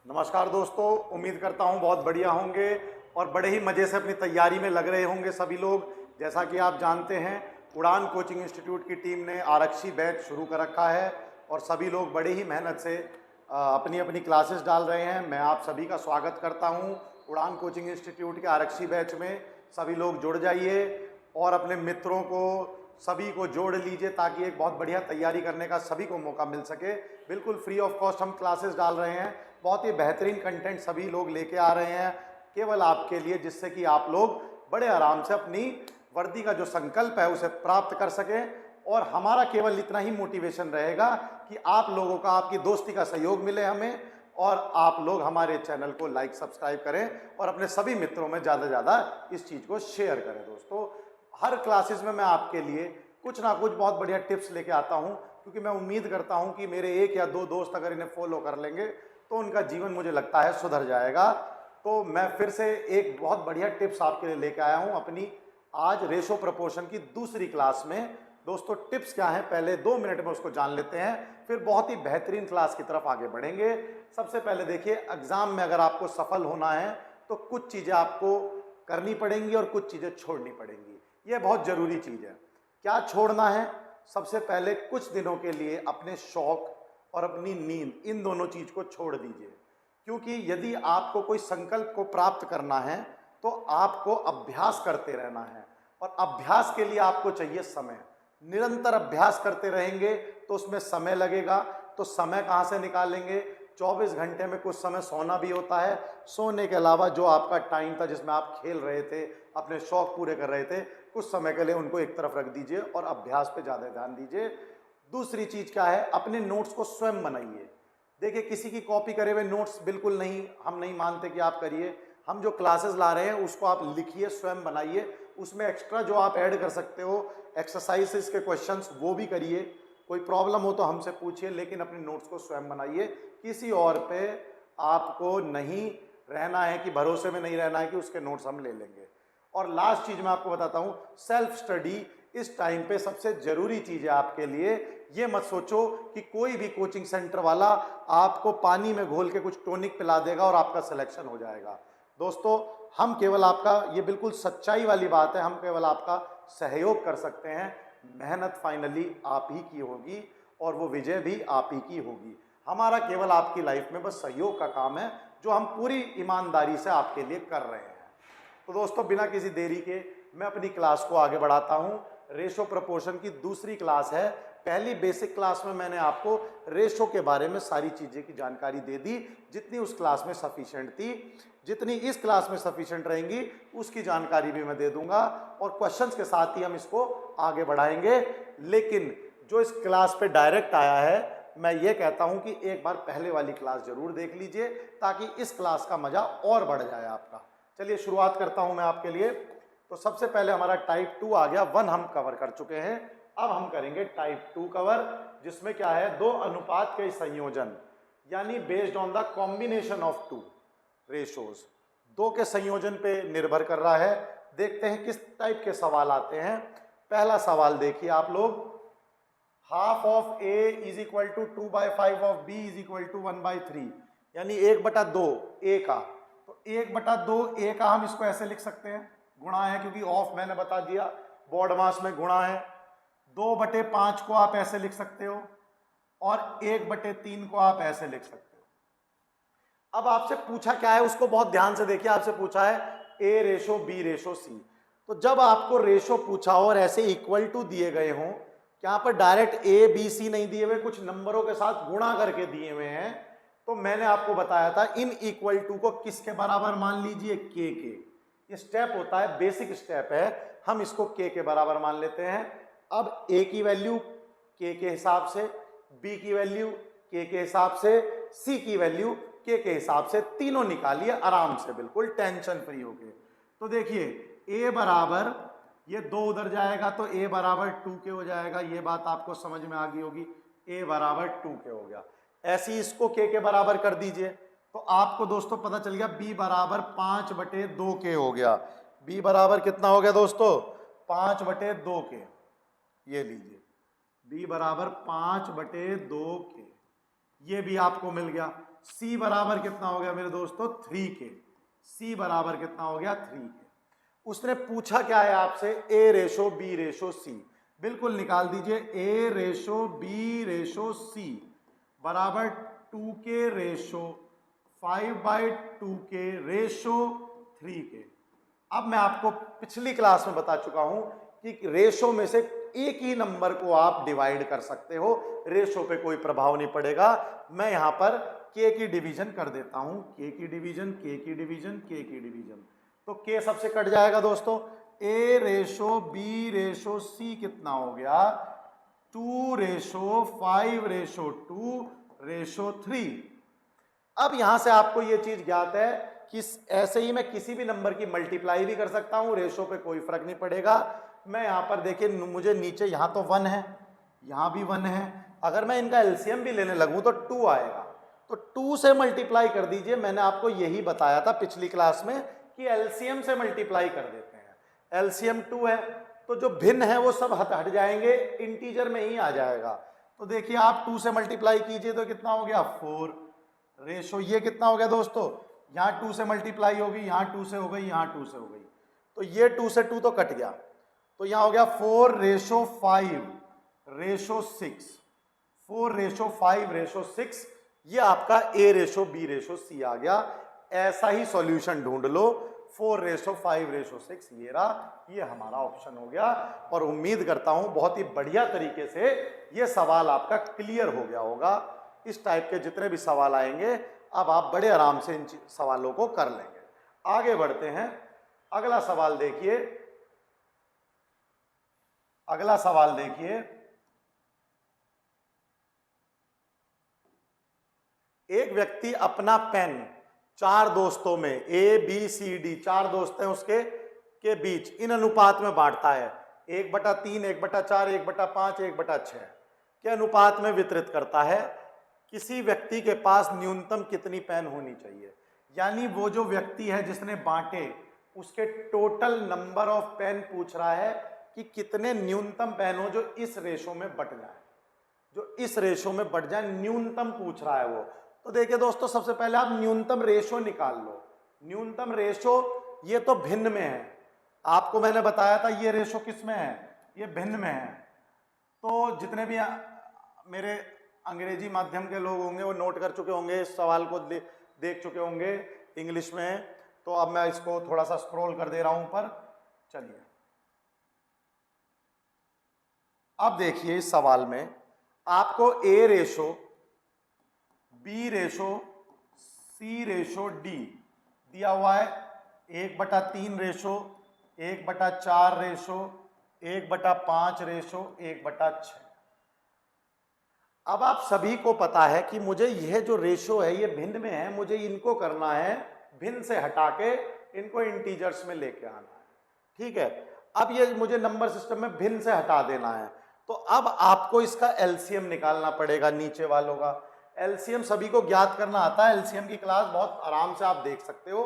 नमस्कार दोस्तों, उम्मीद करता हूँ बहुत बढ़िया होंगे और बड़े ही मज़े से अपनी तैयारी में लग रहे होंगे सभी लोग। जैसा कि आप जानते हैं, उड़ान कोचिंग इंस्टीट्यूट की टीम ने आरक्षी बैच शुरू कर रखा है और सभी लोग बड़े ही मेहनत से अपनी अपनी क्लासेस डाल रहे हैं। मैं आप सभी का स्वागत करता हूँ उड़ान कोचिंग इंस्टीट्यूट के आरक्षी बैच में। सभी लोग जुड़ जाइए और अपने मित्रों को सभी को जोड़ लीजिए ताकि एक बहुत बढ़िया तैयारी करने का सभी को मौका मिल सके। बिल्कुल फ्री ऑफ कॉस्ट हम क्लासेस डाल रहे हैं। बहुत ही बेहतरीन कंटेंट सभी लोग लेके आ रहे हैं केवल आपके लिए, जिससे कि आप लोग बड़े आराम से अपनी वर्दी का जो संकल्प है उसे प्राप्त कर सकें। और हमारा केवल इतना ही मोटिवेशन रहेगा कि आप लोगों का, आपकी दोस्ती का सहयोग मिले हमें और आप लोग हमारे चैनल को लाइक सब्सक्राइब करें और अपने सभी मित्रों में ज़्यादा से ज़्यादा इस चीज़ को शेयर करें। दोस्तों, हर क्लासेस में मैं आपके लिए कुछ ना कुछ बहुत बढ़िया टिप्स लेके आता हूं, क्योंकि मैं उम्मीद करता हूं कि मेरे एक या दो दोस्त अगर इन्हें फॉलो कर लेंगे तो उनका जीवन, मुझे लगता है, सुधर जाएगा। तो मैं फिर से एक बहुत बढ़िया टिप्स आपके लिए लेके आया हूं अपनी आज रेशो प्रपोर्शन की दूसरी क्लास में। दोस्तों, टिप्स क्या है पहले 2 मिनट में उसको जान लेते हैं, फिर बहुत ही बेहतरीन क्लास की तरफ आगे बढ़ेंगे। सबसे पहले देखिए, एग्जाम में अगर आपको सफल होना है तो कुछ चीज़ें आपको करनी पड़ेंगी और कुछ चीज़ें छोड़नी पड़ेंगी। ये बहुत ज़रूरी चीज़ है। क्या छोड़ना है? सबसे पहले कुछ दिनों के लिए अपने शौक और अपनी नींद, इन दोनों चीज़ को छोड़ दीजिए, क्योंकि यदि आपको कोई संकल्प को प्राप्त करना है तो आपको अभ्यास करते रहना है और अभ्यास के लिए आपको चाहिए समय। निरंतर अभ्यास करते रहेंगे तो उसमें समय लगेगा, तो समय कहाँ से निकालेंगे? 24 घंटे में कुछ समय सोना भी होता है। सोने के अलावा जो आपका टाइम था जिसमें आप खेल रहे थे, अपने शौक पूरे कर रहे थे, कुछ समय के लिए उनको एक तरफ रख दीजिए और अभ्यास पे ज़्यादा ध्यान दीजिए। दूसरी चीज़ क्या है? अपने नोट्स को स्वयं बनाइए। देखिए, किसी की कॉपी करे हुए नोट्स बिल्कुल नहीं, हम नहीं मानते कि आप करिए। हम जो क्लासेस ला रहे हैं उसको आप लिखिए, स्वयं बनाइए। उसमें एक्स्ट्रा जो आप ऐड कर सकते हो, एक्सरसाइजेस के क्वेश्चंस, वो भी करिए। कोई प्रॉब्लम हो तो हमसे पूछिए, लेकिन अपने नोट्स को स्वयं बनाइए। किसी और पे आपको नहीं रहना है, कि भरोसे में नहीं रहना है कि उसके नोट्स हम ले लेंगे। और लास्ट चीज़ मैं आपको बताता हूँ, सेल्फ स्टडी इस टाइम पे सबसे ज़रूरी चीज़ है आपके लिए। ये मत सोचो कि कोई भी कोचिंग सेंटर वाला आपको पानी में घोल के कुछ टॉनिक पिला देगा और आपका सिलेक्शन हो जाएगा। दोस्तों, हम केवल आपका, ये बिल्कुल सच्चाई वाली बात है, हम केवल आपका सहयोग कर सकते हैं। मेहनत फाइनली आप ही की होगी और वो विजय भी आप ही की होगी। हमारा केवल आपकी लाइफ में बस सहयोग का काम है, जो हम पूरी ईमानदारी से आपके लिए कर रहे हैं। तो दोस्तों, बिना किसी देरी के मैं अपनी क्लास को आगे बढ़ाता हूं। रेशो प्रपोर्शन की दूसरी क्लास है। पहली बेसिक क्लास में मैंने आपको रेशो के बारे में सारी चीज़ें की जानकारी दे दी, जितनी उस क्लास में सफिशिएंट थी। जितनी इस क्लास में सफिशिएंट रहेंगी उसकी जानकारी भी मैं दे दूंगा और क्वेश्चंस के साथ ही हम इसको आगे बढ़ाएंगे। लेकिन जो इस क्लास पे डायरेक्ट आया है, मैं ये कहता हूं कि एक बार पहले वाली क्लास जरूर देख लीजिए, ताकि इस क्लास का मजा और बढ़ जाए आपका। चलिए शुरुआत करता हूं मैं आपके लिए। तो सबसे पहले हमारा टाइप 2 आ गया, 1 हम कवर कर चुके हैं। अब हम करेंगे टाइप 2 कवर, जिसमें क्या है, 2 अनुपात के संयोजन, यानी based on the combination of 2 ratios. 2 के संयोजन पे निर्भर कर रहा है। देखते हैं किस टाइप के सवाल आते हैं। पहला सवाल देखिए आप लोग, half of A is equal to 2/5 of B is equal to 1/3, यानी 1/2 ए का। तो 1/2 ए का हम इसको ऐसे लिख सकते हैं, गुणा है क्योंकि ऑफ मैंने बता दिया, बोर्ड मास में गुणा है। 2/5 को आप ऐसे लिख सकते हो और 1/3 को आप ऐसे लिख सकते हो। अब आपसे पूछा क्या है, उसको बहुत ध्यान से देखिए। आपसे पूछा है ए रेशो बी रेशो सी। तो जब आपको रेशो पूछा हो और ऐसे इक्वल टू दिए गए हों, यहाँ पर डायरेक्ट ए बी सी नहीं दिए हुए, कुछ नंबरों के साथ गुणा करके दिए हुए हैं, तो मैंने आपको बताया था इन इक्वल टू को किसके बराबर मान लीजिए, के। ये स्टेप होता है, बेसिक स्टेप है, हम इसको के बराबर मान लेते हैं। अब ए की वैल्यू के हिसाब से, बी की वैल्यू के हिसाब से, सी की वैल्यू के हिसाब से, तीनों निकालिए आराम से, बिल्कुल टेंशन फ्री होके। तो देखिए, ए बराबर, ये 2 उधर जाएगा तो ए बराबर 2 के हो जाएगा। ये बात आपको समझ में आ गई होगी, ए बराबर 2 के हो गया। ऐसे ही इसको के बराबर कर दीजिए, तो आपको दोस्तों पता चल गया बी बराबर 5/2 के हो गया। बी बराबर कितना हो गया दोस्तों? 5/2 के। ये लीजिए, बी बराबर 5/2 के। ये भी आपको मिल गया। C बराबर कितना हो गया मेरे दोस्तों 3K। C बराबर कितना हो गया 3K। उसने पूछा क्या है आपसे, A ratio B ratio C। बिल्कुल निकाल दीजिए, A ratio B ratio C बराबर 2K ratio 5/2K ratio 3K। अब मैं आपको पिछली क्लास में बता चुका हूं कि रेशो में से एक ही नंबर को आप डिवाइड कर सकते हो, रेशो पे कोई प्रभाव नहीं पड़ेगा। मैं यहां पर K की डिवीजन कर देता हूं, K की डिवीजन, K की डिवीजन, K की डिवीजन। तो K सबसे कट जाएगा दोस्तों। A ratio B ratio C कितना हो गया 2 रेशो 5 रेशो 2 रेशो 3। अब यहां से आपको यह चीज ज्ञात है कि ऐसे ही मैं किसी भी नंबर की मल्टीप्लाई भी कर सकता हूं, रेशो पे कोई फर्क नहीं पड़ेगा। मैं यहां पर देखिए, मुझे नीचे यहां तो 1 है, यहां भी 1 है, अगर मैं इनका एलसीएम भी लेने लगूं तो 2 आएगा। तो 2 से मल्टीप्लाई कर दीजिए। मैंने आपको यही बताया था पिछली क्लास में कि एलसीएम से मल्टीप्लाई कर देते हैं। एलसीएम 2 है तो जो भिन्न है वो सब हट जाएंगे, इंटीजर में ही आ जाएगा। तो देखिए आप 2 से मल्टीप्लाई कीजिए तो कितना हो गया 4 रेशो, ये कितना हो गया दोस्तों, यहाँ 2 से मल्टीप्लाई होगी, यहाँ 2 से हो गई, यहाँ 2 से हो गई, तो ये 2 से 2 तो कट गया, तो यहाँ हो गया 4 रेशो 5 रेशो 6, 4 रेशो 5 रेशो 6। ये आपका A ratio B ratio C आ गया। ऐसा ही सॉल्यूशन ढूंढ लो, 4 रेशो 5 रेशो 6 ये रहा, ये हमारा ऑप्शन हो गया। और उम्मीद करता हूं बहुत ही बढ़िया तरीके से ये सवाल आपका क्लियर हो गया होगा। इस टाइप के जितने भी सवाल आएंगे अब आप बड़े आराम से इन सवालों को कर लेंगे। आगे बढ़ते हैं, अगला सवाल देखिए। अगला सवाल देखिए, एक व्यक्ति अपना पेन 4 दोस्तों में A B C D 4 दोस्त हैं उसके के बीच इन अनुपात में बांटता है, 1/3, 1/4, 1/5, 1/6 के अनुपात में वितरित करता है। किसी व्यक्ति के पास न्यूनतम कितनी पेन होनी चाहिए। यानी वो जो व्यक्ति है जिसने बांटे उसके टोटल नंबर ऑफ पेन पूछ रहा है कि कितने न्यूनतम पेन हो जो इस रेशो में बट जाए, जो इस रेशो में बढ़ जाए, न्यूनतम पूछ रहा है वो। तो देखिए दोस्तों, सबसे पहले आप न्यूनतम रेशो निकाल लो। न्यूनतम रेशो ये तो भिन्न में है, आपको मैंने बताया था ये रेशो किस में है, ये भिन्न में है। तो जितने भी मेरे अंग्रेजी माध्यम के लोग होंगे वो नोट कर चुके होंगे, इस सवाल को देख चुके होंगे इंग्लिश में। तो अब मैं इसको थोड़ा सा स्क्रॉल कर दे रहा हूं ऊपर, चलिए। अब देखिए इस सवाल में आपको A ratio B ratio C ratio D दिया हुआ है, 1/3 रेशो, 1/4 रेशो, 1/5 रेशो, 1/6। अब आप सभी को पता है कि मुझे यह जो रेशो है ये भिन्न में है, मुझे इनको करना है भिन्न से हटा के इनको इंटीजर्स में लेके आना है, ठीक है। अब ये मुझे नंबर सिस्टम में भिन्न से हटा देना है, तो अब आपको इसका एलसीएम निकालना पड़ेगा। नीचे वालों का एलसीएम सभी को ज्ञात करना आता है, एलसीएम की क्लास बहुत आराम से आप देख सकते हो,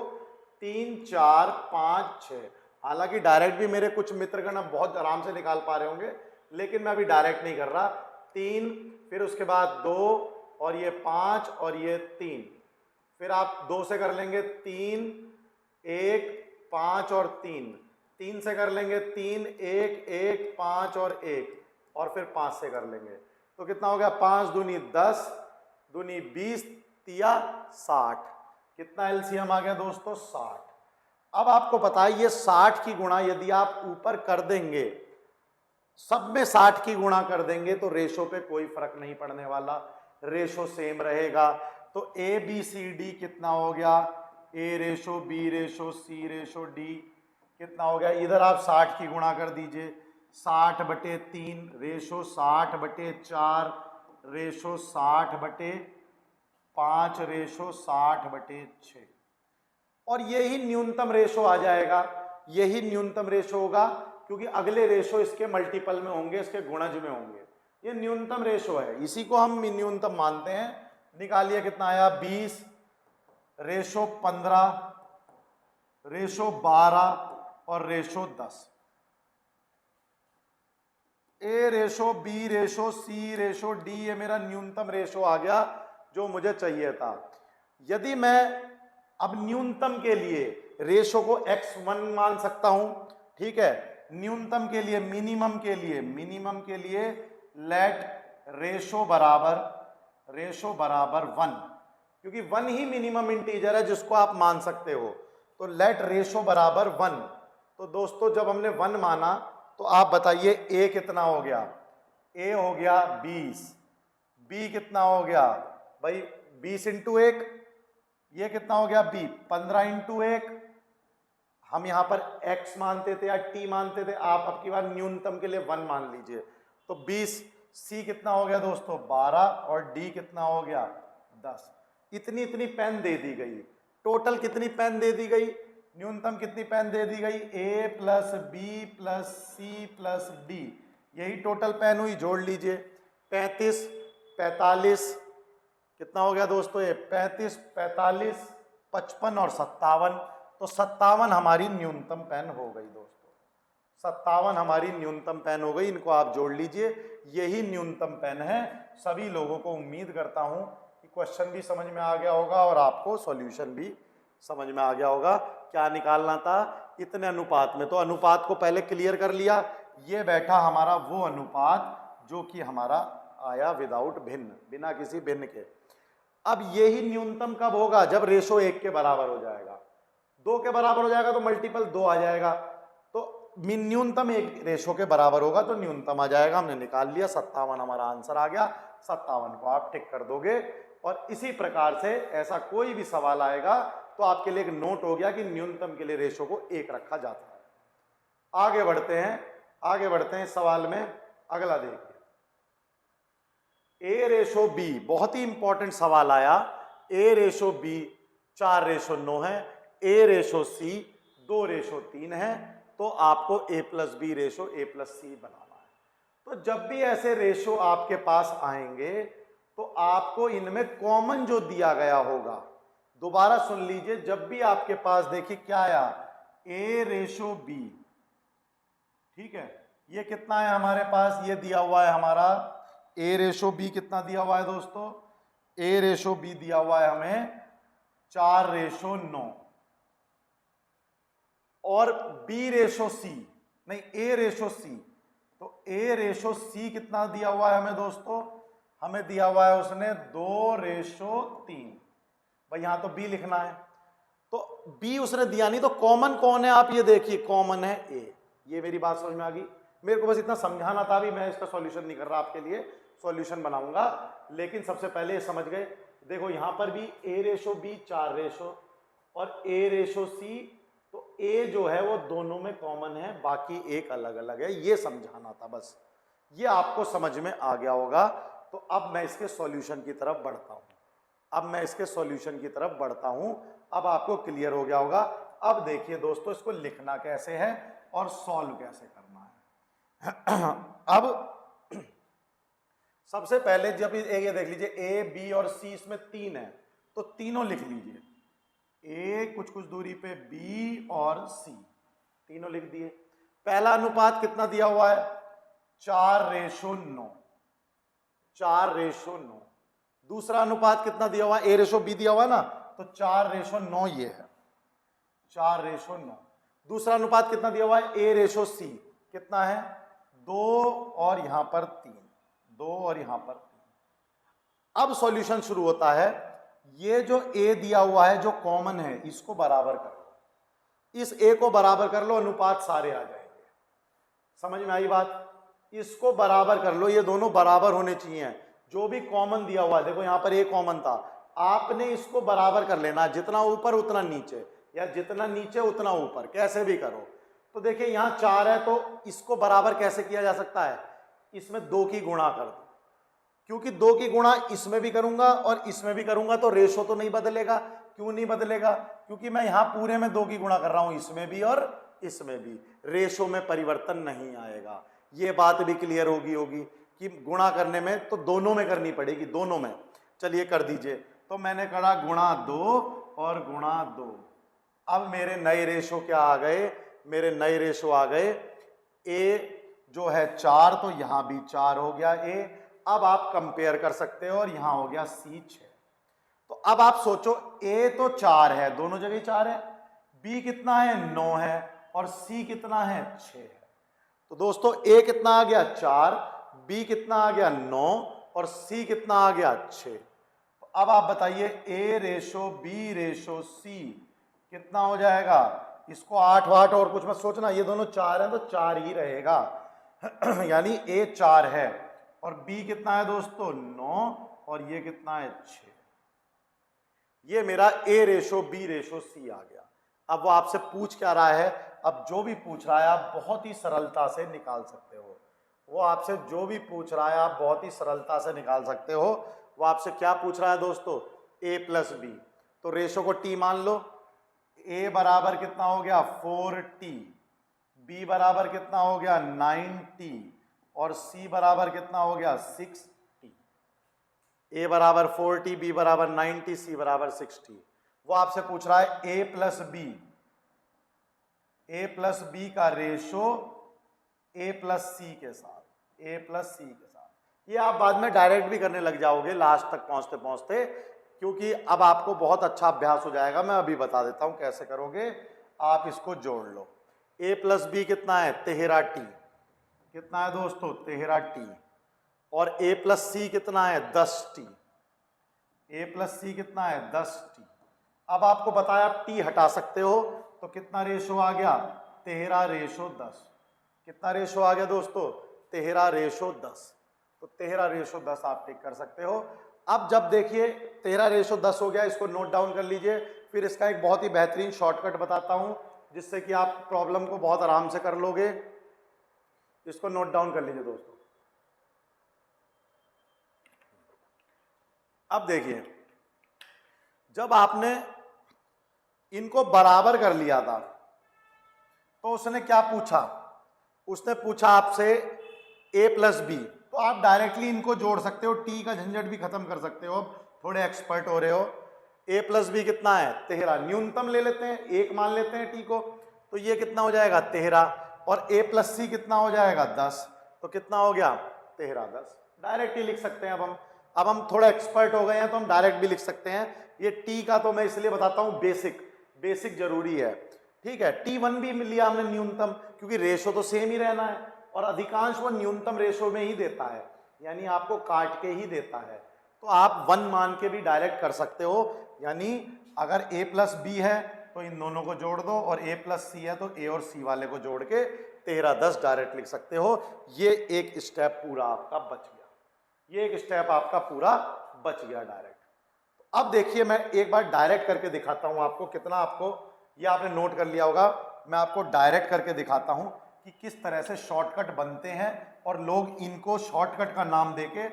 3 4 5 6। हालांकि डायरेक्ट भी मेरे कुछ मित्रगण बहुत आराम से निकाल पा रहे होंगे, लेकिन मैं अभी डायरेक्ट नहीं कर रहा। 3, फिर उसके बाद 2 और ये 5 और ये 3, फिर आप 2 से कर लेंगे 3 1 5 और 3, 3 से कर लेंगे 3 1 1 5 और 1, और फिर 5 से कर लेंगे तो कितना हो गया 5 दूनी 10 दूनी 20 तिया 60। कितना एलसीएम आ गया दोस्तों 60। अब आपको पता है ये 60 की गुणा यदि आप ऊपर कर देंगे, सब में 60 की गुणा कर देंगे तो रेशो पे कोई फर्क नहीं पड़ने वाला, रेशो सेम रहेगा। तो A B C D कितना हो गया, A ratio B ratio C ratio D कितना हो गया, इधर आप 60 की गुणा कर दीजिए, 60/3 रेशो 60/4 रेशो 60/5 रेशो 60/6, और यही न्यूनतम रेशो आ जाएगा। यही न्यूनतम रेशो होगा क्योंकि अगले रेशो इसके मल्टीपल में होंगे, इसके गुणज में होंगे। ये न्यूनतम रेशो है, इसी को हम न्यूनतम मानते हैं। निकालिए कितना आया 20 रेशो 15 रेशो 12 और ratio 10। A ratio B ratio C ratio D ये मेरा न्यूनतम रेशो आ गया जो मुझे चाहिए था। यदि मैं अब न्यूनतम के लिए रेशो को x1 मान सकता हूं, ठीक है, न्यूनतम के लिए मिनिमम के लिए लेट रेशो बराबर 1, क्योंकि 1 ही मिनिमम इंटीजर है जिसको आप मान सकते हो। तो लेट रेशो बराबर 1। तो दोस्तों जब हमने 1 माना तो आप बताइए a कितना हो गया, a हो गया 20, b कितना हो गया भाई 20 इंटू 1, ये कितना हो गया b 15 इंटू 1। हम यहां पर x मानते थे या t मानते थे, आप अब की बार न्यूनतम के लिए 1 मान लीजिए। तो 20, c कितना हो गया दोस्तों 12 और d कितना हो गया 10। इतनी पेन दे दी गई। टोटल कितनी पेन दे दी गई, न्यूनतम कितनी पेन दे दी गई, a plus B plus C plus D, यही टोटल पेन हुई। जोड़ लीजिए 35, 45 कितना हो गया दोस्तों, ये 35, 45, 55 और 57। तो 57 हमारी न्यूनतम पेन हो गई दोस्तों, 57 हमारी न्यूनतम पेन हो गई। इनको आप जोड़ लीजिए, यही न्यूनतम पेन है। सभी लोगों को उम्मीद करता हूं कि क्वेश्चन भी समझ में आ गया होगा और आपको सॉल्यूशन भी समझ में आ गया होगा। क्या निकालना था इतने अनुपात में, तो अनुपात को पहले क्लियर कर लिया। ये बैठा हमारा वो अनुपात जो कि हमारा आया विदाउट भिन्न, बिना किसी भिन्न के। अब यही न्यूनतम कब होगा, जब रेशो 1 के बराबर हो जाएगा। 2 के बराबर हो जाएगा तो मल्टीपल 2 आ जाएगा, तो न्यूनतम 1 रेशो के बराबर होगा तो न्यूनतम आ जाएगा। हमने निकाल लिया, 57 हमारा आंसर आ गया। 57 को आप टिक कर दोगे। और इसी प्रकार से ऐसा कोई भी सवाल आएगा तो आपके लिए एक नोट हो गया कि न्यूनतम के लिए रेशो को 1 रखा जाता है। आगे बढ़ते हैं सवाल में। अगला देखिए, a रेशो b, बहुत ही इंपॉर्टेंट सवाल आया। a रेशो b 4:9 है, a रेशो c 2:3 है, तो आपको a plus B ratio a plus C बनाना है। तो जब भी ऐसे रेशो आपके पास आएंगे तो आपको इनमें कॉमन जो दिया गया होगा, दोबारा सुन लीजिए, जब भी आपके पास देखिए क्या आया, a रेशो b, ठीक है, ये कितना है हमारे पास, ये दिया हुआ है हमारा a रेशो b कितना दिया हुआ है दोस्तों, a रेशो b दिया हुआ है हमें 4:9 और b रेशो c, नहीं a रेशो c, तो a रेशो c कितना दिया हुआ है हमें दोस्तों, हमें दिया हुआ है उसने 2:3। भाई यहां तो b लिखना है, तो b उसने दिया नहीं, तो कॉमन कौन है आप ये देखिए, कॉमन है a। ये मेरी बात समझ में आ गई। मेरे को बस इतना समझाना था, भी मैं इसका सॉल्यूशन नहीं कर रहा, आपके लिए सॉल्यूशन बनाऊंगा। लेकिन सबसे पहले समझ गए, देखो यहां पर भी a रेशो b 4 रेशो और a रेशो c, तो a जो है वो दोनों में कॉमन है, बाकी एक अलग अलग है। ये समझाना था बस, ये आपको समझ में आ गया होगा। तो अब मैं इसके सॉल्यूशन की तरफ बढ़ता हूं। अब आपको क्लियर हो गया होगा। अब देखिए दोस्तों, इसको लिखना कैसे है और सॉल्व कैसे करना है। अब सबसे पहले जब ये देख लीजिए, ए बी और सी इसमें 3 है, तो तीनों लिख लीजिए। ए कुछ दूरी पे बी और सी, तीनों लिख दिए। पहला अनुपात कितना दिया हुआ है, 4:9, 4:9। दूसरा अनुपात कितना दिया हुआ है, ए रेशो बी दिया हुआ है ना, तो 4:9 ये है, 4:9। दूसरा अनुपात कितना दिया हुआ है, ए रेशो सी कितना है, 2 और यहां पर 3, 2 और यहां पर 3। अब सॉल्यूशन शुरू होता है। ये जो ए दिया हुआ है जो कॉमन है, इसको बराबर कर लो, इस ए को बराबर कर लो, अनुपात सारे आ जाएंगे। समझ में आई बात, इसको बराबर कर लो, ये दोनों बराबर होने चाहिए। जो भी कॉमन दिया हुआ है, देखो यहां पर ए कॉमन था, आपने इसको बराबर कर लेना, जितना ऊपर उतना नीचे, या जितना नीचे उतना ऊपर, कैसे भी करो। तो देखिए यहां 4 है, तो इसको बराबर कैसे किया जा सकता है, इसमें 2 की गुणा कर दो, क्योंकि 2 की गुणा इसमें भी करूंगा और इसमें भी करूंगा तो रेशो तो नहीं बदलेगा। क्यों नहीं बदलेगा, क्योंकि मैं यहां पूरे में 2 की गुणा कर रहा हूं, इसमें भी और इसमें भी, रेशो में परिवर्तन नहीं आएगा। ये बात भी क्लियर होगी कि गुणा करने में तो दोनों में करनी पड़ेगी, दोनों में। चलिए कर दीजिए। तो मैंने करा गुणा 2 और गुणा 2। अब मेरे नए रेशो क्या आ गए, मेरे नए रेशो आ गए, ए जो है 4, तो यहां भी 4 हो गया ए। अब आप कंपेयर कर सकते हो, और यहां हो गया C 6। तो अब आप सोचो, ए तो 4 है, दोनों जगह 4 है, बी कितना है 9 है, और सी कितना है 6 है। तो दोस्तों ए कितना आ गया 4, बी कितना आ गया 9, और सी कितना आ गया 6। तो अब आप बताइए ए रेशो बी रेशो सी कितना हो जाएगा। इसको 8 वाट और कुछ मत सोचना, ये दोनों 4 हैं तो 4 ही रहेगा यानी ए 4 है, और बी कितना है दोस्तों 9, और ये कितना है 6। ये मेरा ए रेशो बी रेशो सी आ गया। अब वो आपसे पूछ क्या रहा है, अब जो भी पूछ रहा है आप बहुत ही सरलता से निकाल सकते हो। वो आपसे जो भी पूछ रहा है आप बहुत ही सरलता से निकाल सकते हो। वो आपसे क्या पूछ रहा है दोस्तों, ए प्लस बी, तो रेशो को टी मान लो। ए बराबर कितना हो गया 4t, बी बराबर कितना हो गया 9t, और सी बराबर कितना हो गया 6t। ए बराबर 4t, बी बराबर 9t, सी बराबर 6t। वो आपसे पूछ रहा है ए प्लस बी का रेशो ए प्लस सी के साथ, ए प्लस सी के साथ। ये आप बाद में डायरेक्ट भी करने लग जाओगे लास्ट तक पहुंचते पहुंचते, क्योंकि अब आपको बहुत अच्छा अभ्यास हो जाएगा। मैं अभी बता देता हूं कैसे करोगे। आप इसको जोड़ लो, ए प्लस बी कितना है 13t, कितना है दोस्तों 13t, और ए प्लस सी कितना है 10t, ए प्लस सी कितना है 10t। अब आपको बताया आप टी हटा सकते हो, तो कितना रेशो आ गया 13:10। कितना रेशो आ गया दोस्तों 13:10। तो 13:10 आप टिक कर सकते हो। अब जब देखिए 13:10 हो गया, इसको नोट डाउन कर लीजिए। फिर इसका एक बहुत ही बेहतरीन शॉर्टकट बताता हूं जिससे कि आप प्रॉब्लम को बहुत आराम से कर लोगे। इसको नोट डाउन कर लीजिए दोस्तों। अब देखिए, जब आपने इनको बराबर कर लिया था तो उसने क्या पूछा, उसने पूछा आपसे a प्लस बी, तो आप डायरेक्टली इनको जोड़ सकते हो, टी का झंझट भी खत्म कर सकते हो। अब थोड़े एक्सपर्ट हो रहे हो। a प्लस बी कितना है 13, न्यूनतम ले लेते हैं, 1 मान लेते हैं टी को, तो ये कितना हो जाएगा 13, और a प्लस सी कितना हो जाएगा 10, तो कितना हो गया 13:10। डायरेक्ट ही लिख सकते हैं। अब हम थोड़ा एक्सपर्ट हो गए हैं तो हम डायरेक्ट भी लिख सकते हैं। ये टी का तो मैं इसलिए बताता हूं, बेसिक जरूरी है, ठीक है। T1 भी मिल लिया हमने न्यूनतम, क्योंकि रेशो तो सेम ही रहना है, और अधिकांश वो न्यूनतम रेशो में ही देता है, यानी आपको काट के ही देता है। तो आप 1 मान के भी डायरेक्ट कर सकते हो, यानी अगर a प्लस बी है तो इन दोनों को जोड़ दो, और a प्लस सी है तो a और c वाले को जोड़ के 13:10 डायरेक्ट लिख सकते हो। ये एक स्टेप पूरा आपका बच गया, ये एक स्टेप आपका पूरा बच गया डायरेक्ट। अब देखिए, मैं एक बार डायरेक्ट करके दिखाता हूं आपको, कितना आपको ये आपने नोट कर लिया होगा। मैं आपको डायरेक्ट करके दिखाता हूं कि किस तरह से शॉर्टकट बनते हैं, और लोग इनको शॉर्टकट का नाम देके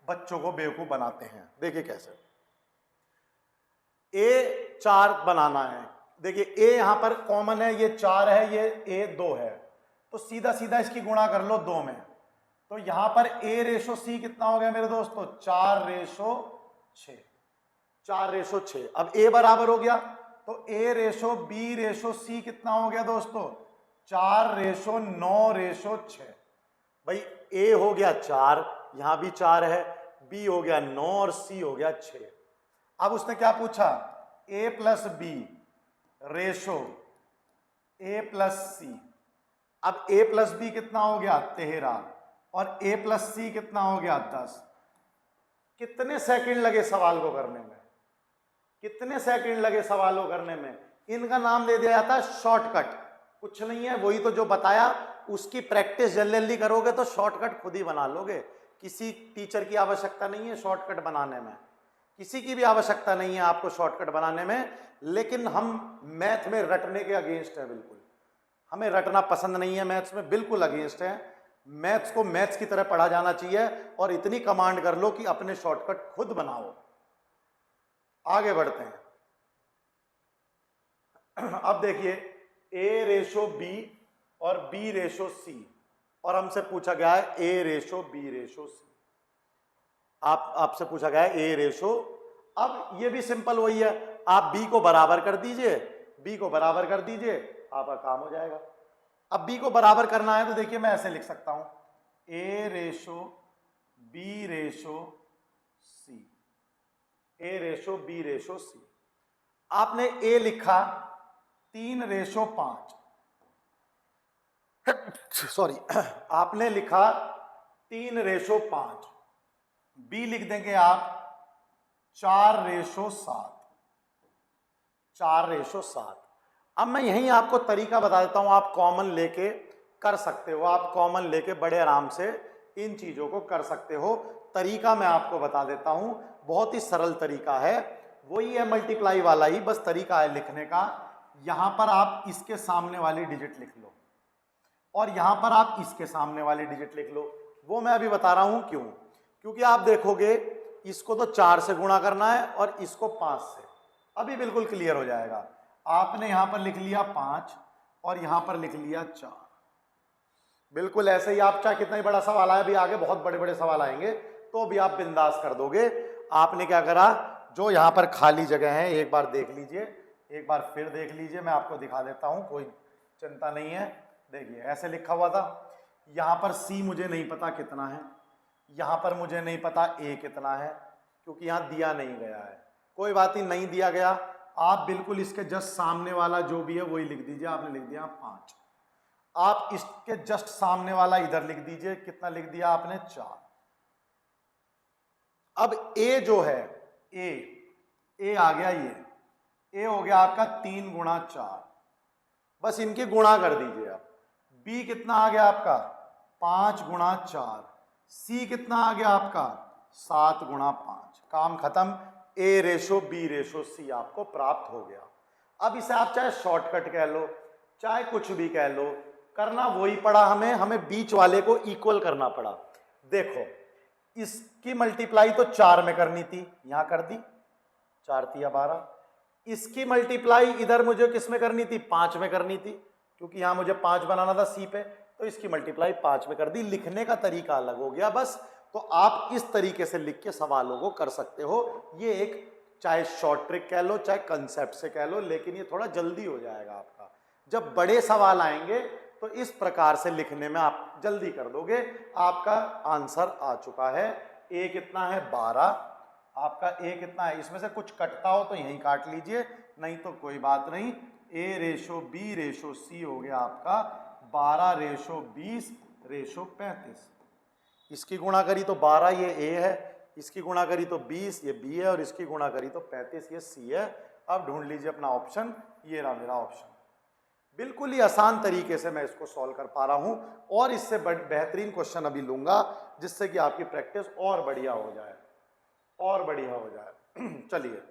बच्चों को बेवकूफ बनाते हैं। देखिए कैसे। a 4 बनाना है, देखिए a यहां पर कॉमन है, ये 4 है, ये a 2 है, तो सीधा सीधा इसकी गुणा कर लो 2 में। तो यहां पर a रेशो c कितना हो गया मेरे दोस्तों 4:6, 4:6। अब a बराबर हो गया, तो a ratio b ratio c कितना हो गया दोस्तों 4:9:6। भाई a हो गया 4, यहां भी 4 है, b हो गया 9, और c हो गया 6। अब उसने क्या पूछा, a plus B ratio a plus C. अब a प्लस बी कितना हो गया 13, और a प्लस सी कितना हो गया 10। कितने सेकंड लगे सवाल को करने में, कितने सेकंड लगे सवाल को करने में। इनका नाम दे दिया जाता है शॉर्टकट। कुछ नहीं है, वही तो जो बताया, उसकी प्रैक्टिस जल्दी जल्दी करोगे तो शॉर्टकट खुद ही बना लोगे। किसी टीचर की आवश्यकता नहीं है शॉर्टकट बनाने में, किसी की भी आवश्यकता नहीं है आपको शॉर्टकट बनाने में। लेकिन हम मैथ में रटने के अगेंस्ट है, बिल्कुल हमें रटना पसंद नहीं है, मैथ्स में बिल्कुल अगेंस्ट है। मैथ्स को मैथ्स की तरह पढ़ा जाना चाहिए, और इतनी कमांड कर लो कि अपने शॉर्टकट खुद बनाओ। आगे बढ़ते हैं। अब देखिए a रेशो b और b रेशो c, और हमसे पूछा गया है a ratio b ratio c। आपसे पूछा गया है a रेशो, अब ये भी सिंपल वही है, आप b को बराबर कर दीजिए, b को बराबर कर दीजिए, आपका काम हो जाएगा। अब b को बराबर करना है तो देखिए मैं ऐसे लिख सकता हूं a ratio b ratio c, A/B/C। आपने A लिखा 3/5, सॉरी, आपने लिखा 3/5, B लिख देंगे आप 4/7, 4/7। अब मैं यहीं आपको तरीका बता देता हूं, आप कॉमन लेके कर सकते हो, आप कॉमन लेके बड़े आराम से इन चीजों को कर सकते हो। तरीका मैं आपको बता देता हूं, बहुत ही सरल तरीका है, वही है मल्टीप्लाई वाला ही, बस तरीका है लिखने का। यहां पर आप इसके सामने वाली डिजिट लिख लो और यहां पर आप इसके सामने वाली डिजिट लिख लो। वो मैं अभी बता रहा हूं क्यों, क्योंकि आप देखोगे इसको तो 4 से गुणा करना है और इसको 5 से, अभी बिल्कुल क्लियर हो जाएगा। आपने यहां पर लिख लिया 5 और यहां पर लिख लिया 4, बिल्कुल ऐसे ही। आप चाहे कितना ही बड़ा सवाल आए, अभी आगे बहुत बड़े बड़े सवाल आएंगे तो भी आप बिंदास कर दोगे। आपने क्या करा, जो यहां पर खाली जगह है एक बार देख लीजिए, एक बार फिर देख लीजिए, मैं आपको दिखा देता हूं, कोई चिंता नहीं है। देखिए ऐसे लिखा हुआ था, यहां पर C मुझे नहीं पता कितना है, यहां पर मुझे नहीं पता A कितना है, क्योंकि यहां दिया नहीं गया है। कोई बात ही नहीं दिया गया, आप बिल्कुल इसके जस्ट सामने वाला जो भी है वही लिख दीजिए। आपने लिख दिया 5, आप इसके जस्ट सामने वाला इधर लिख दीजिए, कितना लिख दिया आपने 4। अब A जो है, A आ गया, ये A हो गया आपका 3 गुणा 4, बस इनकी गुणा कर दीजिए आप। B कितना आ गया आपका 5 गुणा 4, C कितना आ गया आपका 7 गुणा 5, काम खत्म। A/B/C आपको प्राप्त हो गया। अब इसे आप चाहे शॉर्टकट कह लो, चाहे कुछ भी कह लो, करना वही पड़ा हमें बीच वाले को इक्वल करना पड़ा। देखो इसकी मल्टीप्लाई तो 4 में करनी थी, यहां कर दी, 4 तिया 12। इसकी मल्टीप्लाई इधर मुझे किस में करनी थी, 5 में करनी थी, क्योंकि यहां मुझे 5 बनाना था C पे, तो इसकी मल्टीप्लाई 5 में कर दी। लिखने का तरीका अलग हो गया बस। तो आप इस तरीके से लिख के सवालों को कर सकते हो। ये एक चाहे शॉर्ट ट्रिक कह लो, चाहे कंसेप्ट से कह लो, लेकिन ये थोड़ा जल्दी हो जाएगा आपका। जब बड़े सवाल आएंगे तो इस प्रकार से लिखने में आप जल्दी कर दोगे। आपका आंसर आ चुका है। A कितना है 12, आपका A कितना है, इसमें से कुछ कटता हो तो यहीं काट लीजिए, नहीं तो कोई बात नहीं। A/B/C हो गया आपका 12/20/35। इसकी गुणा करी तो 12, ये A है, इसकी गुणा करी तो 20, ये B है, और इसकी गुणा करी तो 35, ये C है। अब ढूंढ लीजिए अपना ऑप्शन, ये रहा मेरा ऑप्शन। बिल्कुल ही आसान तरीके से मैं इसको सॉल्व कर पा रहा हूं, और इससे बेहतरीन क्वेश्चन अभी लूंगा जिससे कि आपकी प्रैक्टिस और बढ़िया हो जाए, और बढ़िया हो जाए। चलिए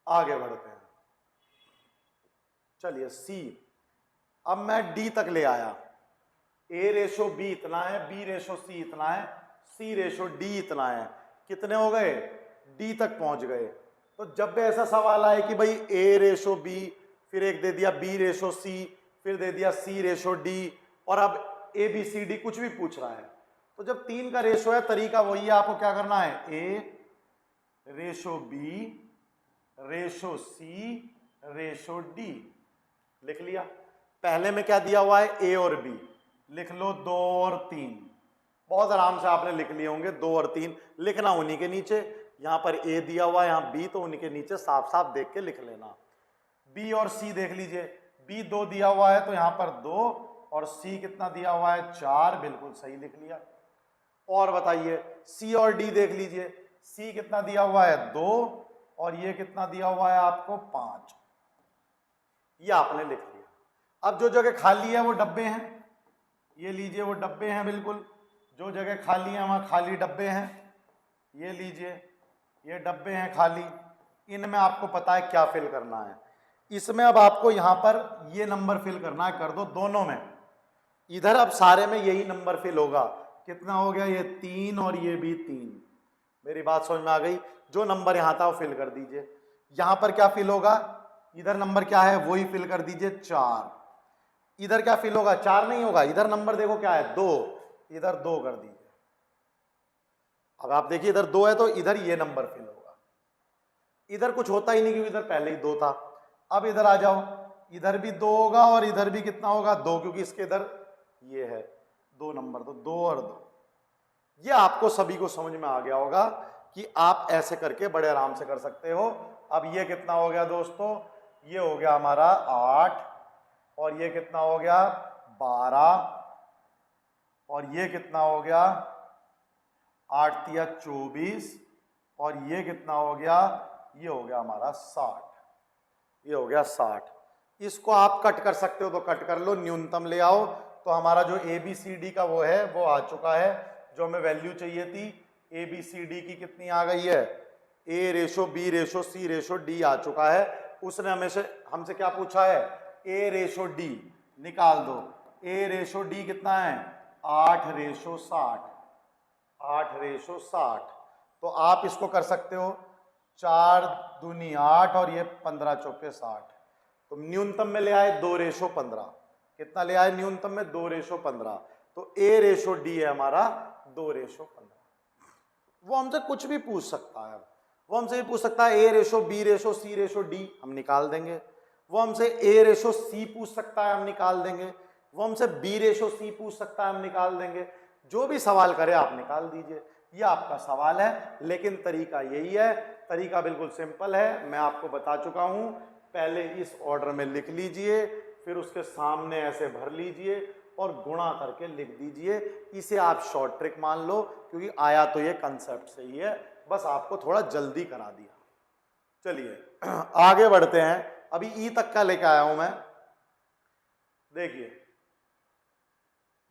आगे बढ़ते हैं। चलिए C, अब मैं D तक ले आया। A/B इतना है, B/C इतना है, C/D इतना है, कितने हो गए, D तक पहुंच गए। तो जब भी ऐसा सवाल आए कि भाई A/B, फिर एक दे दिया B/C, फिर दे दिया C/D, और अब ABCD कुछ भी पूछ रहा है, तो जब 3 का रेशो है, तरीका वही है, आपको क्या करना है, A/B/C/D लिख लिया। पहले में क्या दिया हुआ है, A और B, लिख लो 2 और 3, बहुत आराम से आपने लिख लिए होंगे। 2 और 3 लिखना उन्हीं के नीचे, यहां पर A दिया हुआ है, यहां B, तो उन्हीं के नीचे साफ साफ देख के लिख लेना। B और C देख लीजिए, B 2 दिया हुआ है तो यहां पर 2, और C कितना दिया हुआ है 4, बिल्कुल सही लिख लिया। और बताइए C और D देख लीजिए, C कितना दिया हुआ है 2, और ये कितना दिया हुआ है आपको 5, ये आपने लिख लिया। अब जो जगह खाली है वो डब्बे हैं, ये लीजिए वो डब्बे हैं, बिल्कुल जो जगह खाली है वहां खाली डब्बे हैं, ये लीजिए ये डब्बे हैं खाली, इनमें आपको पता है क्या फिल करना है। इसमें अब आपको यहां पर ये नंबर फिल करना है, कर दो दोनों में। इधर अब सारे में यही नंबर फिल होगा, कितना हो गया, ये 3 और ये भी 3। मेरी बात समझ में आ गई, जो नंबर यहां था वो फिल कर दीजिए। यहां पर क्या फिल होगा, इधर नंबर क्या है वही फिल कर दीजिए 4। इधर क्या फिल होगा, 4 नहीं होगा, इधर नंबर देखो क्या है 2, इधर 2 कर दीजिए। अब आप देखिए इधर 2 है तो इधर ये नंबर फिल होगा, इधर कुछ होता ही नहीं क्योंकि इधर पहले ही 2 था। अब इधर आ जाओ, इधर भी 2 होगा और इधर भी कितना होगा 2, क्योंकि इसके इधर ये है 2 नंबर, तो 2 और 2। ये आपको सभी को समझ में आ गया होगा कि आप ऐसे करके बड़े आराम से कर सकते हो। अब ये कितना हो गया दोस्तों, ये हो गया हमारा 8 और ये कितना हो गया 12 और ये कितना हो गया 8 तिया 24 और ये कितना हो गया, ये हो गया हमारा 60, ये हो गया 60। इसको आप कट कर सकते हो तो कट कर लो, न्यूनतम ले आओ। तो हमारा जो ABCD का वो है वो आ चुका है, जो हमें वैल्यू चाहिए थी ABCD की कितनी आ गई है, A ratio B ratio C ratio D आ चुका है। उसने हमसे क्या पूछा है, A रेशो D निकाल दो। A रेशो D कितना है 8 रेशो 60, 8 रेशो 60। तो आप इसको कर सकते हो 4 दूनी 8 और ये 15 चौके 60। तो न्यूनतम में ले आए 2 रेशो 15, कितना ले आए न्यूनतम में 2 रेशो 15। तो A रेशो D है हमारा 2 रेशो 15। वो हमसे कुछ भी पूछ सकता है, वो हमसे ये पूछ सकता है A ratio B ratio C ratio D, हम निकाल देंगे। वो हमसे A रेशो C पूछ सकता है, हम निकाल देंगे। वो हमसे B रेशो C पूछ सकता है, हम निकाल देंगे। जो भी सवाल करे आप निकाल दीजिए, ये आपका सवाल है। लेकिन तरीका यही है, तरीका बिल्कुल सिंपल है, मैं आपको बता चुका हूं। पहले इस ऑर्डर में लिख लीजिए, फिर उसके सामने ऐसे भर लीजिए और गुणा करके लिख दीजिए। इसे आप शॉर्ट ट्रिक मान लो, क्योंकि आया तो ये कंसेप्ट से ही है, बस आपको थोड़ा जल्दी करा दिया। चलिए आगे बढ़ते हैं। अभी ई तक का लेके आया हूं मैं, देखिए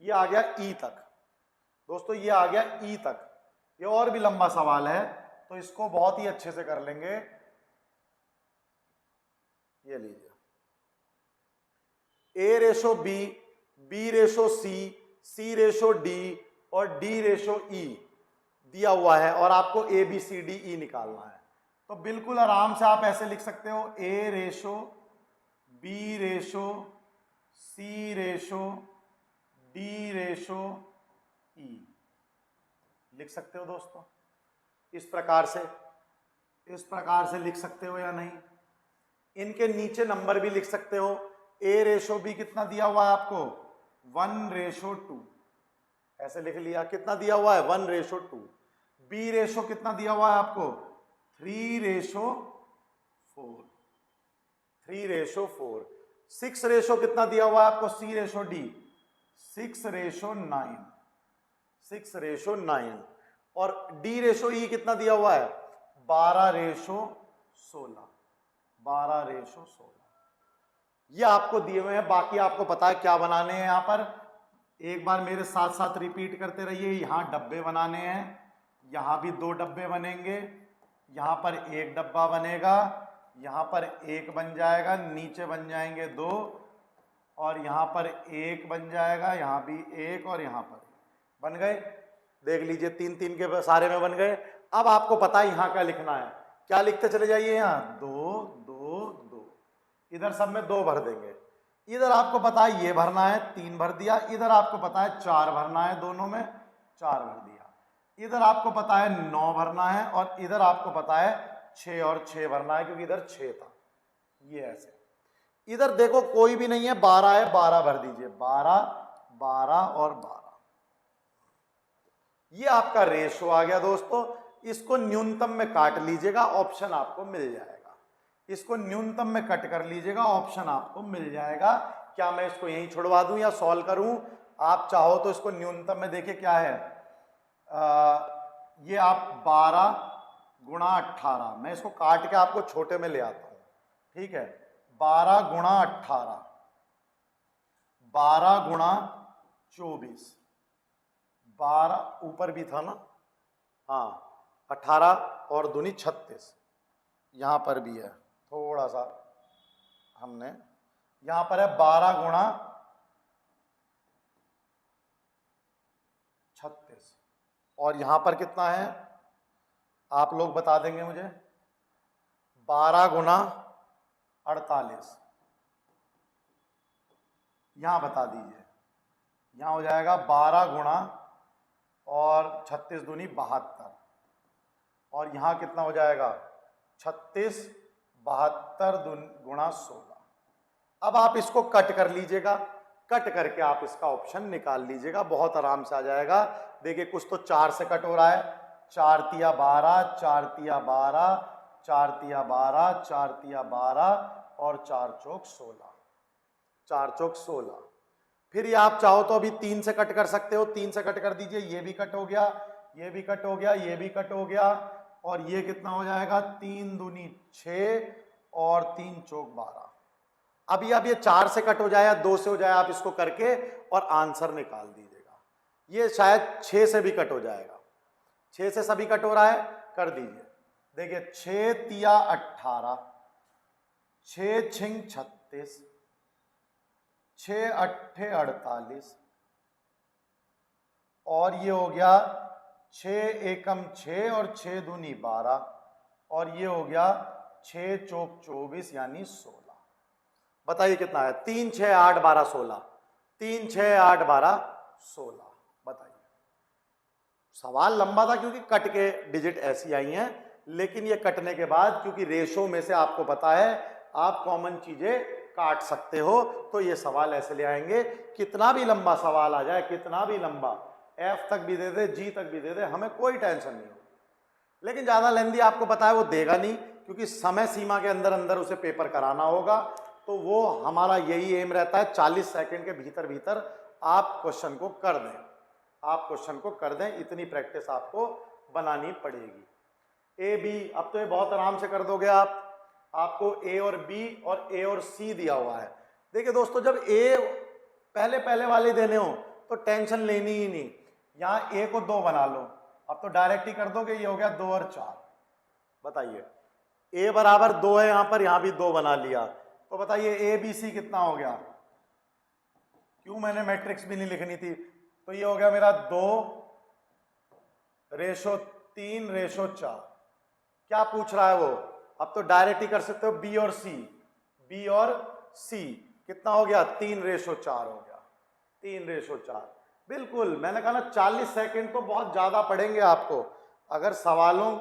ये आ गया ई तक दोस्तों, ये आ गया ई तक। ये और भी लंबा सवाल है तो इसको बहुत ही अच्छे से कर लेंगे। ये लीजिए A ratio B, B ratio C, C ratio D और D रेशो E दिया हुआ है और आपको ABCDE निकालना है। तो बिल्कुल आराम से आप ऐसे लिख सकते हो, A ratio B ratio C ratio D ratio E लिख सकते हो दोस्तों। इस प्रकार से लिख सकते हो या नहीं। इनके नीचे नंबर भी लिख सकते हो। A रेशो B कितना दिया हुआ है आपको 1 रेशो 2, ऐसे लिख लिया। कितना दिया हुआ है 1 रेशो 2। B रेशो कितना दिया हुआ है आपको 3 रेशो 4, 3 रेशो 4। 6 रेशो कितना दिया हुआ है आपको C ratio D 6 ratio 9, 6 ratio 9। और D रेशो E कितना दिया हुआ है 12 रेशो 16, 12 रेशो 16। ये आपको दिए हुए हैं, बाकी आपको पता है क्या बनाने हैं। यहां पर एक बार मेरे साथ साथ रिपीट करते रहिए। यहां डब्बे बनाने हैं, यहां भी 2 डब्बे बनेंगे, यहां पर 1 डब्बा बनेगा, यहां पर 1 बन जाएगा, नीचे बन जाएंगे 2 और यहां पर 1 बन जाएगा, यहां भी 1 और यहां पर बन गए। देख लीजिए 3 3 के सारे में बन गए। अब आपको पता है यहां क्या लिखना है, क्या लिखते चले जाइए। यहां 2 2 2, इधर सब में 2 भर देंगे। इधर आपको पता है ये भरना है, 3 भर दिया। इधर आपको पता है 4 भरना है, दोनों में 4 भर दिया। इधर आपको पता है 9 भरना है और इधर आपको पता है 6 और 6 भरना है, क्योंकि इधर 6 था। ये ऐसे। इधर देखो कोई भी नहीं है, 12 है, 12 भर दीजिए। 12 12 और 12, ये आपका रेशो आ गया दोस्तों। इसको न्यूनतम में काट लीजिएगा, ऑप्शन आपको मिल जाएगा। इसको न्यूनतम में कट कर लीजिएगा, ऑप्शन आपको मिल जाएगा। क्या मैं इसको यहीं छुड़वा दूं या सॉल्व करूं? आप चाहो तो इसको न्यूनतम में देखिए क्या है, ये आप 12 गुणा 18, मैं इसको काट के आपको छोटे में ले आता हूं, ठीक है। 12 गुणा 18, 12 गुणा 24, 12 ऊपर भी था ना, हाँ 18 और दूनी 36, यहां पर भी है थोड़ा सा, हमने यहां पर है 12 गुणा 36 और यहां पर कितना है आप लोग बता देंगे मुझे। 12 गुणा 48, यहां बता दीजिए। यहां हो जाएगा 12 गुणा और 36 दूनी 72 और यहां कितना हो जाएगा 36 72 गुणा 16। अब आप इसको कट कर लीजिएगा, कट करके आप इसका ऑप्शन निकाल लीजिएगा, बहुत आराम से आ जाएगा। देखिए कुछ तो 4 से कट हो रहा है, 4 तिया 12, 4 तिया 12, 4 तिया 12, 4 तिया 12 और 4 चौक 16, 4 चौक 16। फिर ये आप चाहो तो अभी 3 से कट कर सकते हो, 3 से कट कर दीजिए, ये भी कट हो गया, ये भी कट हो गया, ये भी कट हो गया, और ये कितना हो जाएगा, 3 दूनी 6 और 3 चौक 12। अभी अब ये 4 से कट हो जाए या 2 से हो जाए, आप इसको करके और आंसर निकाल दीजिएगा। ये शायद 6 से भी कट हो जाएगा, 6 से सभी कट हो रहा है, कर दीजिए। देखिए 6 तिया 18, 6 छिंग 36, 6 अट्ठे 48, और ये हो गया 6 एकम 6 और 6 दूनी 12, और ये हो गया 6 चौक 24 यानी 16। बताइए कितना है, 3 6 8 12 16, 3 6 8 12 16। बताइए, सवाल लंबा था क्योंकि कट के डिजिट ऐसी आई हैं, लेकिन ये कटने के बाद क्योंकि रेशो में से आपको पता है आप कॉमन चीजें काट सकते हो, तो ये सवाल ऐसे ले आएंगे। कितना भी लंबा सवाल आ जाए, कितना भी लंबा, एफ तक भी दे दे, जी तक भी दे दे, हमें कोई टेंशन नहीं होगी। लेकिन ज़्यादा लेंदी आपको पता है वो देगा नहीं, क्योंकि समय सीमा के अंदर अंदर उसे पेपर कराना होगा। तो वो हमारा यही एम रहता है, 40 सेकंड के भीतर भीतर आप क्वेश्चन को कर दें, आप क्वेश्चन को कर दें, इतनी प्रैक्टिस आपको बनानी पड़ेगी। ए बी, अब तो ये बहुत आराम से कर दोगे आप। आपको ए और बी और ए और सी दिया हुआ है। देखिए दोस्तों, जब ए पहले पहले वाले देने हो तो टेंशन लेनी ही नहीं, यहाँ ए को 2 बना लो, अब तो डायरेक्ट ही कर दोगे, ये हो गया 2 और 4। बताइए, ए बराबर 2 है यहाँ भी 2 बना लिया, तो बताइए ए बी सी कितना हो गया। क्यों मैंने मैट्रिक्स भी नहीं लिखनी थी, तो ये हो गया मेरा 2:3:4। क्या पूछ रहा है वो, अब तो डायरेक्ट ही कर सकते हो, बी और सी, बी और सी कितना हो गया, 3:4 हो गया, 3:4। बिल्कुल, मैंने कहा ना 40 सेकंड तो बहुत ज़्यादा पड़ेंगे आपको। अगर सवालों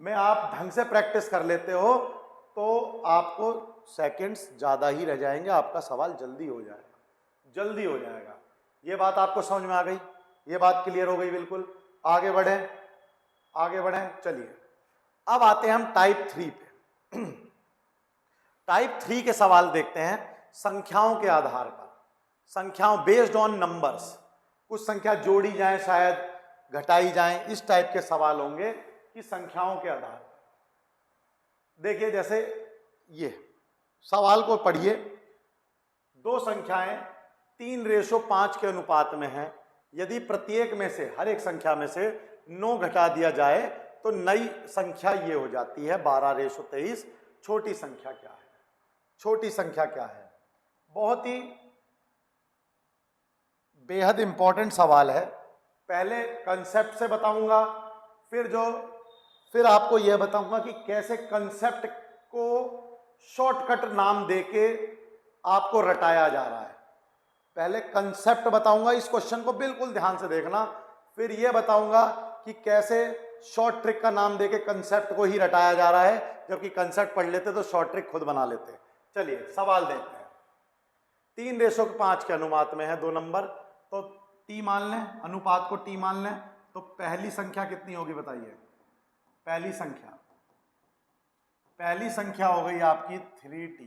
में आप ढंग से प्रैक्टिस कर लेते हो तो आपको सेकंड्स ज़्यादा ही रह जाएंगे, आपका सवाल जल्दी हो जाएगा, जल्दी हो जाएगा। ये बात आपको समझ में आ गई, ये बात क्लियर हो गई बिल्कुल। आगे बढ़ें, आगे बढ़ें, चलिए अब आते हैं हम टाइप 3 पे। टाइप 3 के सवाल देखते हैं संख्याओं के आधार पर, संख्याओं बेस्ड ऑन नंबर्स। कुछ संख्या जोड़ी जाए, शायद घटाई जाए, इस टाइप के सवाल होंगे कि संख्याओं के आधार पर। देखिए जैसे ये सवाल को पढ़िए, 2 संख्याएं 3:5 के अनुपात में हैं। यदि प्रत्येक में से, हर एक संख्या में से 9 घटा दिया जाए तो नई संख्या ये हो जाती है 12:23। छोटी संख्या क्या है, छोटी संख्या क्या है? बहुत ही बेहद इंपॉर्टेंट सवाल है। पहले कंसेप्ट से बताऊंगा, फिर आपको यह बताऊंगा कि कैसे कंसेप्ट को शॉर्टकट नाम देके आपको रटाया जा रहा है। पहले कंसेप्ट बताऊंगा, इस क्वेश्चन को बिल्कुल ध्यान से देखना, फिर यह बताऊंगा कि कैसे शॉर्ट ट्रिक का नाम देके कंसेप्ट को ही रटाया जा रहा है, जबकि कंसेप्ट पढ़ लेते तो शॉर्ट ट्रिक खुद बना लेते। चलिए सवाल देखते हैं। 3:5 के अनुपात में है 2 नंबर, तो टी मान लें, अनुपात को टी मान लें, तो पहली संख्या कितनी होगी बताइए? पहली संख्या हो गई आपकी 3t।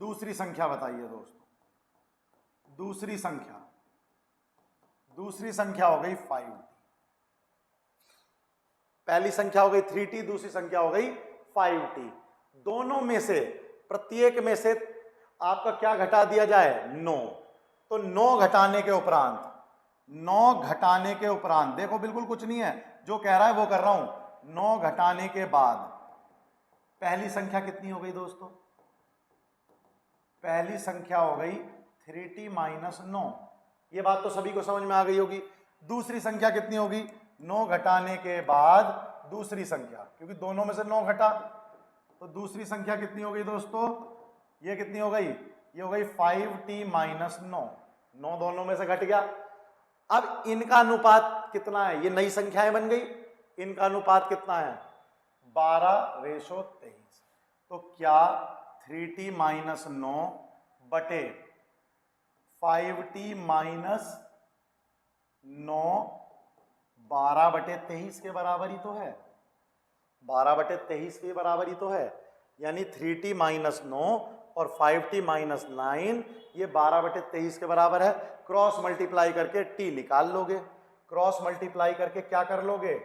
दूसरी संख्या बताइए दोस्तों, दूसरी संख्या हो गई 5t। पहली संख्या हो गई 3t, दूसरी संख्या हो गई 5t। दोनों में से प्रत्येक में से आपका क्या घटा दिया जाए? 9। तो 9 घटाने के उपरांत, 9 घटाने के उपरांत, देखो बिल्कुल कुछ नहीं है, जो कह रहा है वो कर रहा हूं। 9 घटाने के बाद पहली संख्या कितनी हो गई दोस्तों? पहली संख्या हो गई 3t - 9। ये बात तो सभी को समझ में आ गई होगी। दूसरी संख्या कितनी होगी? 9 घटाने के बाद दूसरी संख्या, क्योंकि दोनों में से 9 घटा, तो दूसरी संख्या कितनी हो गई दोस्तों? ये कितनी हो गई? ये हो गई 5t - 9। 9 दोनों में से घट गया। अब इनका अनुपात कितना है? ये नई संख्याएं बन गई, इनका अनुपात कितना है? 12:23। तो क्या 3t - 9 बटे 5t - 9 12/23 के बराबर ही तो है, 12/23 के बराबर ही तो है, यानी 3t माइनस 9 और 5t माइनस 9 ये 12/23 के बराबर है। क्रॉस मल्टीप्लाई करके t निकाल लोगे, क्रॉस मल्टीप्लाई करके क्या कर लोगे,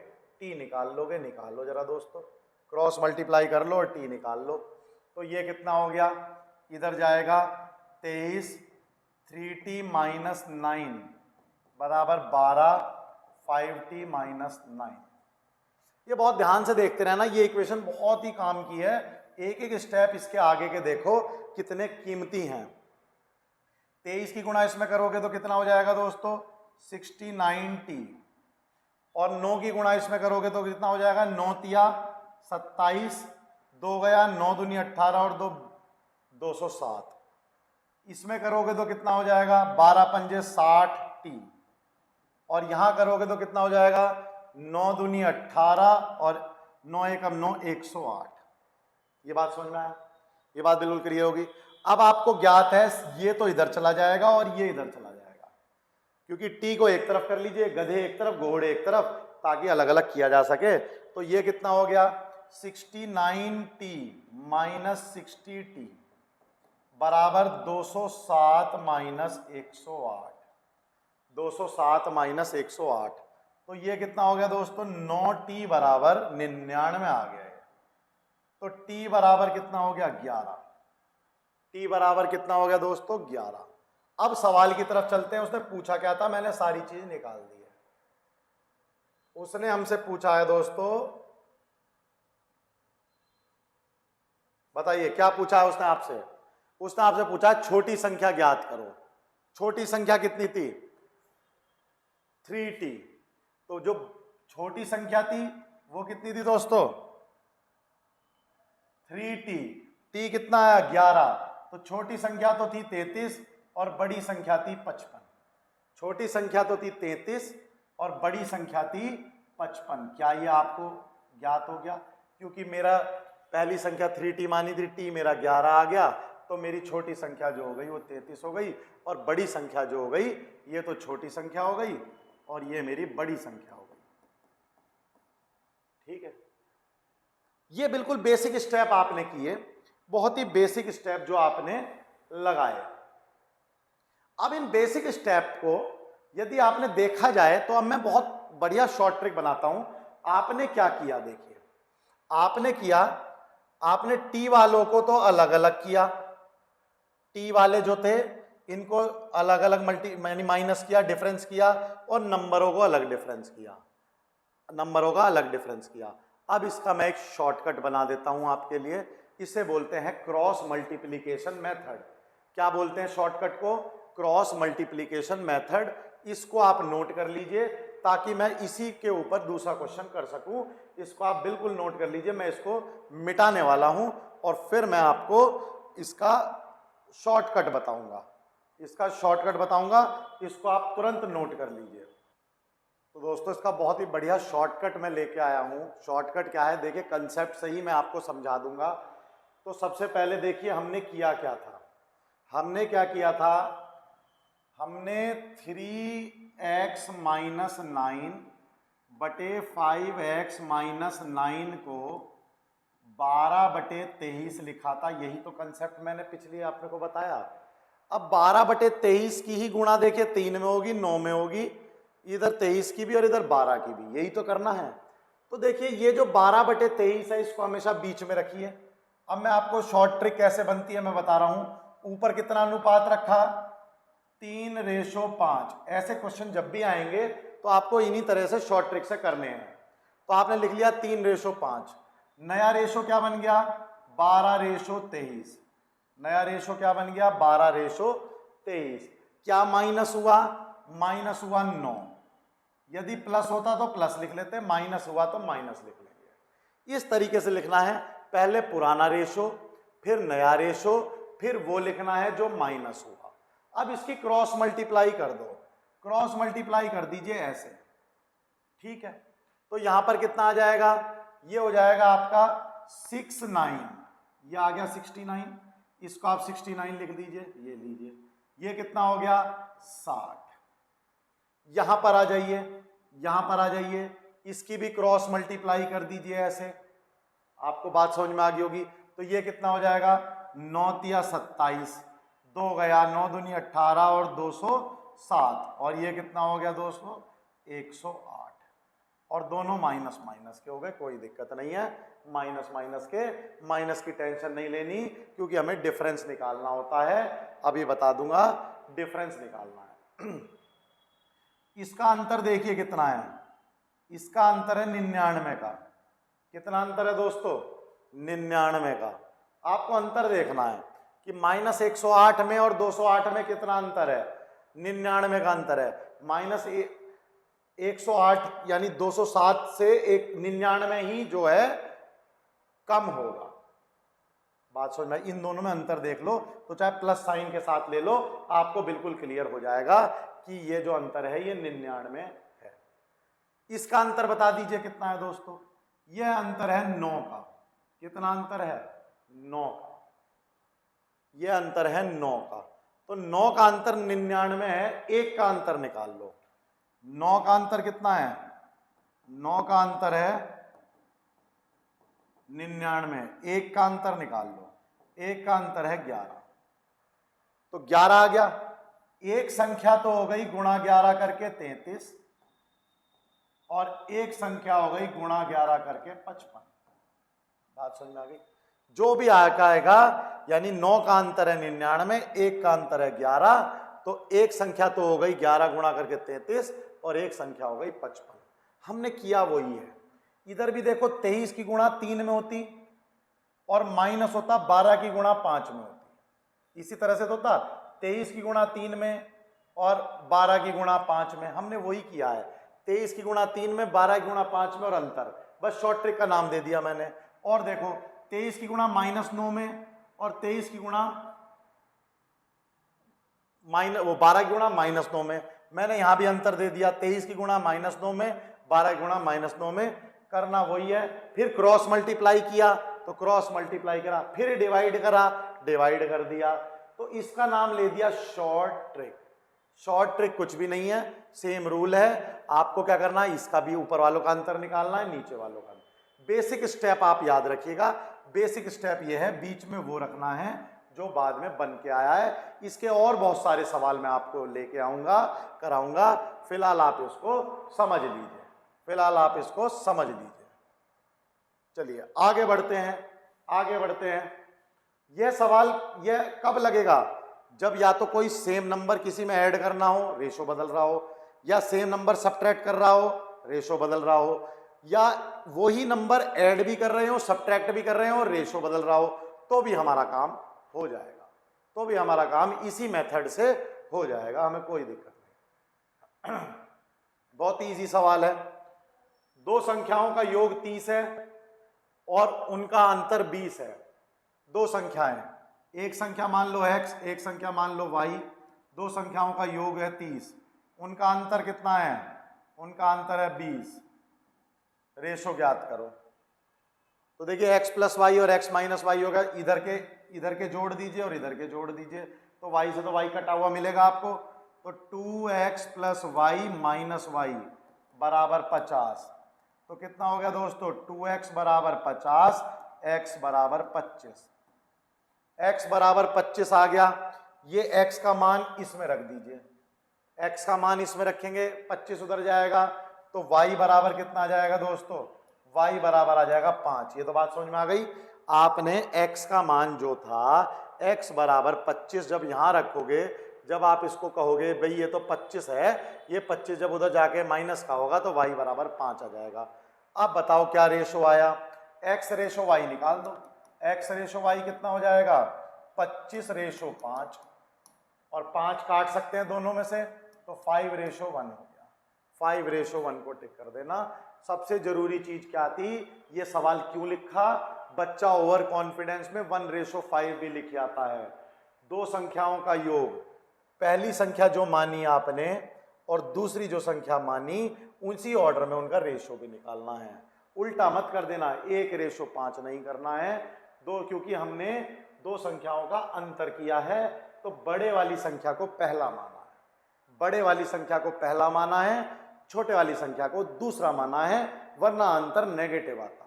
t निकाल लोगे। निकाल लो जरा दोस्तों, क्रॉस मल्टीप्लाई कर लो और t निकाल लो। तो ये कितना हो गया, इधर जाएगा 23, 3t माइनस 9 बराबर 12, 5t माइनस 9। ये बहुत ध्यान से देखते रहना, ये इक्वेशन बहुत ही काम की है। एक एक स्टेप इसके आगे के देखो कितने कीमती हैं। 23 की गुणा इसमें करोगे तो कितना हो जाएगा दोस्तों, 69t, और 9 की गुणा इसमें करोगे तो कितना हो जाएगा, 9 तिया 27, 2 गया 9 दूनी 18 और 2 207। इसमें करोगे तो कितना हो जाएगा, 12 पंजे 60t, और यहां करोगे तो कितना हो जाएगा, 9 दूनी 18 और 9 एकम 9 108। ये बात समझ में आया, ये बात बिल्कुल क्लियर होगी। अब आपको ज्ञात है ये तो इधर चला जाएगा और ये इधर चला जाएगा, क्योंकि टी को एक तरफ कर लीजिए, गधे एक तरफ घोड़े एक तरफ, ताकि अलग अलग किया जा सके। तो ये कितना हो गया, 69t माइनस 60t बराबर 207 माइनस 108, 207 माइनस 108। तो ये कितना हो गया दोस्तों, 9t बराबर 99 आ गया है। तो t बराबर कितना हो गया, 11। t बराबर कितना हो गया दोस्तों, 11। अब सवाल की तरफ चलते हैं। उसने पूछा क्या था, मैंने सारी चीज निकाल दी है। उसने हमसे पूछा है दोस्तों, बताइए क्या पूछा है उसने आपसे। उसने आपसे पूछा छोटी संख्या ज्ञात करो। छोटी संख्या कितनी थी, 3t। तो जो छोटी संख्या थी वो कितनी थी दोस्तों, 3t। t कितना आया, 11। तो छोटी संख्या तो थी 33 और बड़ी संख्या थी 55। छोटी संख्या तो थी 33 और बड़ी संख्या थी 55। क्या ये आपको ज्ञात हो गया, क्योंकि मेरा पहली संख्या 3t मानी थी, t मेरा 11 आ गया, तो मेरी छोटी संख्या जो हो गई वो 33 हो गई, और बड़ी संख्या जो हो गई ये तो छोटी संख्या हो गई और ये मेरी बड़ी संख्या हो गई। ठीक है, ये बिल्कुल बेसिक स्टेप आपने किए, बहुत ही बेसिक स्टेप जो आपने लगाए। अब इन बेसिक स्टेप को यदि आपने देखा जाए तो अब मैं बहुत बढ़िया शॉर्ट ट्रिक बनाता हूं। आपने क्या किया, देखिए आपने किया, आपने टी वालों को तो अलग अलग किया, टी वाले जो थे इनको अलग अलग यानी माइनस किया, डिफरेंस किया, और नंबरों को अलग डिफरेंस किया, नंबरों का अलग डिफरेंस किया। अब इसका मैं एक शॉर्टकट बना देता हूं आपके लिए, इसे बोलते हैं क्रॉस मल्टीप्लिकेशन मेथड। क्या बोलते हैं शॉर्टकट को, क्रॉस मल्टीप्लिकेशन मेथड। इसको आप नोट कर लीजिए ताकि मैं इसी के ऊपर दूसरा क्वेश्चन कर सकूं। इसको आप बिल्कुल नोट कर लीजिए, मैं इसको मिटाने वाला हूं और फिर मैं आपको इसका शॉर्टकट बताऊंगा, इसका शॉर्टकट बताऊंगा, इसको आप तुरंत नोट कर लीजिए। तो दोस्तों इसका बहुत ही बढ़िया शॉर्टकट मैं लेके आया हूं। शॉर्टकट क्या है, देखिए कंसेप्ट सही मैं आपको समझा दूंगा। तो सबसे पहले देखिए हमने किया क्या था, हमने क्या किया था, हमने 3x माइनस 9 बटे 5x माइनस 9 को 12/23 लिखा था। यही तो कंसेप्ट मैंने पिछली आपने को बताया। अब 12/23 की ही गुणा देखिए 3 में होगी, 9 में होगी, इधर 23 की भी और इधर 12 की भी, यही तो करना है। तो देखिए ये जो 12/23 है इसको हमेशा बीच में रखिए। अब मैं आपको शॉर्ट ट्रिक कैसे बनती है मैं बता रहा हूं। ऊपर कितना अनुपात रखा, 3:5। ऐसे क्वेश्चन जब भी आएंगे तो आपको इन्हीं तरह से शॉर्ट ट्रिक से करने हैं। तो आपने लिख लिया 3:5। नया रेशो क्या बन गया, 12:23। नया रेशो क्या बन गया, 12:23। क्या माइनस हुआ, माइनस हुआ 9। यदि प्लस होता तो प्लस लिख लेते, माइनस हुआ तो माइनस लिख लेंगे। इस तरीके से लिखना है, पहले पुराना रेशो, फिर नया रेशो, फिर वो लिखना है जो माइनस हुआ। अब इसकी क्रॉस मल्टीप्लाई कर दो, क्रॉस मल्टीप्लाई कर दीजिए ऐसे, ठीक है। तो यहां पर कितना आ जाएगा, ये हो जाएगा आपका 69, ये आ गया 69। इसको आप 69 लिख दीजिए, ये लीजिए, ये कितना हो गया 60। यहां पर आ जाइए, यहां पर आ जाइए, इसकी भी क्रॉस मल्टीप्लाई कर दीजिए ऐसे, आपको बात समझ में आ गई होगी। तो ये कितना हो जाएगा, 9 तिया 27, 2 गया, 9 दूनी 18 और 207, और ये कितना हो गया दोस्तों 108, और दोनों माइनस माइनस के हो गए, कोई दिक्कत नहीं है, माइनस माइनस के, माइनस की टेंशन नहीं लेनी, क्योंकि हमें डिफरेंस निकालना होता है। अभी बता दूंगा, डिफरेंस निकालना है। इसका अंतर देखिए कितना है, इसका अंतर है 99 का। कितना अंतर है दोस्तों, 99 का। आपको अंतर देखना है कि माइनस 108 में और 208 में कितना अंतर है, 99 का अंतर है। माइनस 108 यानी 207 से 99 ही जो है कम होगा। बात समझ में, इन दोनों में अंतर देख लो, तो चाहे प्लस साइन के साथ ले लो, आपको बिल्कुल क्लियर हो जाएगा कि ये जो अंतर है ये 99 है। इसका अंतर बता दीजिए कितना है दोस्तों, यह अंतर है 9 का। कितना अंतर है, 9 का। यह अंतर है 9 का। तो 9 का अंतर 99 है, 1 का अंतर निकाल लो। 9 का अंतर कितना है, 9 का अंतर है 99, 1 का अंतर निकाल लो, 1 का अंतर है 11। तो 11 आ गया, एक संख्या तो हो गई गुणा 11 करके 33, और एक संख्या हो गई गुणा 11 करके 55। बात समझ में आ गई। जो भी आएगा, यानी 9 का अंतर है 99, 1 का अंतर है 11, तो एक संख्या तो हो गई 11 गुणा करके 33, और एक संख्या हो गई 55। हमने किया वही है। इधर भी देखो 23 की गुणा 3 में होती, और माइनस होता 12 की गुणा 5 में होती। इसी तरह से तो होता 23 की गुणा 3 में और 12 की गुणा 5 में। हमने वही किया है, 23 की गुणा 3 में, 12 की गुणा 5 में, और अंतर बस शॉर्ट ट्रिक का नाम दे दिया मैंने। और देखो 23 की गुणा -9 में, और 23 की गुणा -12 की गुणा -9 में, मैंने यहां भी अंतर दे दिया। 23 की गुणा -9 में, 12 की गुणा -9 में, करना वही है। फिर क्रॉस मल्टीप्लाई किया तो क्रॉस मल्टीप्लाई करा, फिर डिवाइड करा, डिवाइड कर दिया। तो इसका नाम ले दिया शॉर्ट ट्रिक। शॉर्ट ट्रिक कुछ भी नहीं है, सेम रूल है। आपको क्या करना है, इसका भी ऊपर वालों का अंतर निकालना है, नीचे वालों का। बेसिक स्टेप आप याद रखिएगा। बेसिक स्टेप ये है, बीच में वो रखना है जो बाद में बन के आया है। इसके और बहुत सारे सवाल मैं आपको लेके आऊंगा, कराऊंगा। फिलहाल आप इसको समझ लीजिए, फिलहाल आप इसको समझ लीजिए। चलिए आगे बढ़ते हैं, आगे बढ़ते हैं। यह सवाल यह कब लगेगा, जब या तो कोई सेम नंबर किसी में ऐड करना हो, रेशो बदल रहा हो, या सेम नंबर सब्ट्रैक्ट कर रहा हो, रेशो बदल रहा हो, या वही नंबर ऐड भी कर रहे हो, सब्ट्रैक्ट भी कर रहे हो और रेशो बदल रहा हो, तो भी हमारा काम हो जाएगा। तो भी हमारा काम इसी मेथड से हो जाएगा, हमें कोई दिक्कत नहीं। बहुत ही इजी सवाल है। दो संख्याओं का योग 30 है और उनका अंतर 20 है। दो संख्याएं, एक संख्या मान लो x, एक संख्या मान लो y, दो संख्याओं का योग है 30, उनका अंतर कितना है, उनका अंतर है 20। रेशो ज्ञात करो। तो देखिए x प्लस वाई और x माइनस वाई होगा, इधर के जोड़ दीजिए और इधर के जोड़ दीजिए, तो y से तो y कटा हुआ मिलेगा आपको। तो 2x plus Y minus Y बराबर 50। तो कितना हो गया दोस्तों, 2x बराबर 50, x बराबर 25। x बराबर 25 आ गया। ये x का मान इसमें रख दीजिए, x का मान इसमें रखेंगे, 25 उधर जाएगा, तो y बराबर कितना आ जाएगा दोस्तों, y बराबर आ जाएगा 5। ये तो बात समझ में आ गई। आपने x का मान जो था x बराबर 25 जब यहां रखोगे, जब आप इसको कहोगे भाई ये तो 25 है, ये 25 जब उधर जाके माइनस का होगा तो y बराबर 5 आ जाएगा। अब बताओ क्या रेशो आया, x रेशो y निकाल दो। x रेशो y कितना हो जाएगा, 25 रेशो 5, और 5 काट सकते हैं दोनों में से, तो 5 रेशो 1 हो गया। 5 रेशो 1 को टिक कर देना। सबसे जरूरी चीज क्या थी, ये सवाल क्यों लिखा, बच्चा ओवर कॉन्फिडेंस में 1 रेशो 5 भी लिख आता है। दो संख्याओं का योग, पहली संख्या जो मानी आपने और दूसरी जो संख्या मानी, उसी ऑर्डर में उनका रेशो भी निकालना है। उल्टा मत कर देना, 1 रेशो 5 नहीं करना है, दो, क्योंकि हमने दो संख्याओं का अंतर किया है, तो बड़े वाली संख्या को पहला माना है, बड़े वाली संख्या को पहला माना है। छोटे वाली संख्या को दूसरा माना है, वरना आंसर नेगेटिव आता।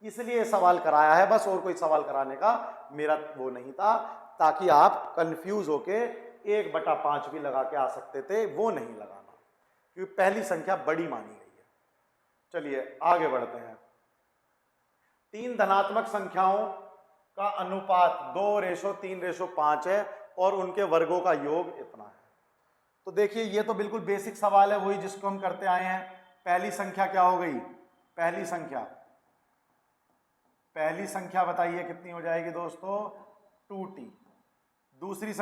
इसलिए सवाल कराया है बस, और कोई सवाल कराने का मेरा वो नहीं था, ताकि आप कंफ्यूज होके 1/5 भी लगा के आ सकते थे, वो नहीं लगाना, क्योंकि पहली संख्या बड़ी मानी गई है। चलिए आगे बढ़ते हैं। 3 धनात्मक संख्याओं का अनुपात 2:3:5 है और उनके वर्गों का योग इतना है। तो देखिए ये तो बिल्कुल बेसिक सवाल है, वही जिसको हम करते आए हैं। पहली संख्या क्या हो गई? पहली संख्या बताइए कितनी हो जाएगी दोस्तों? 2t। दूसरी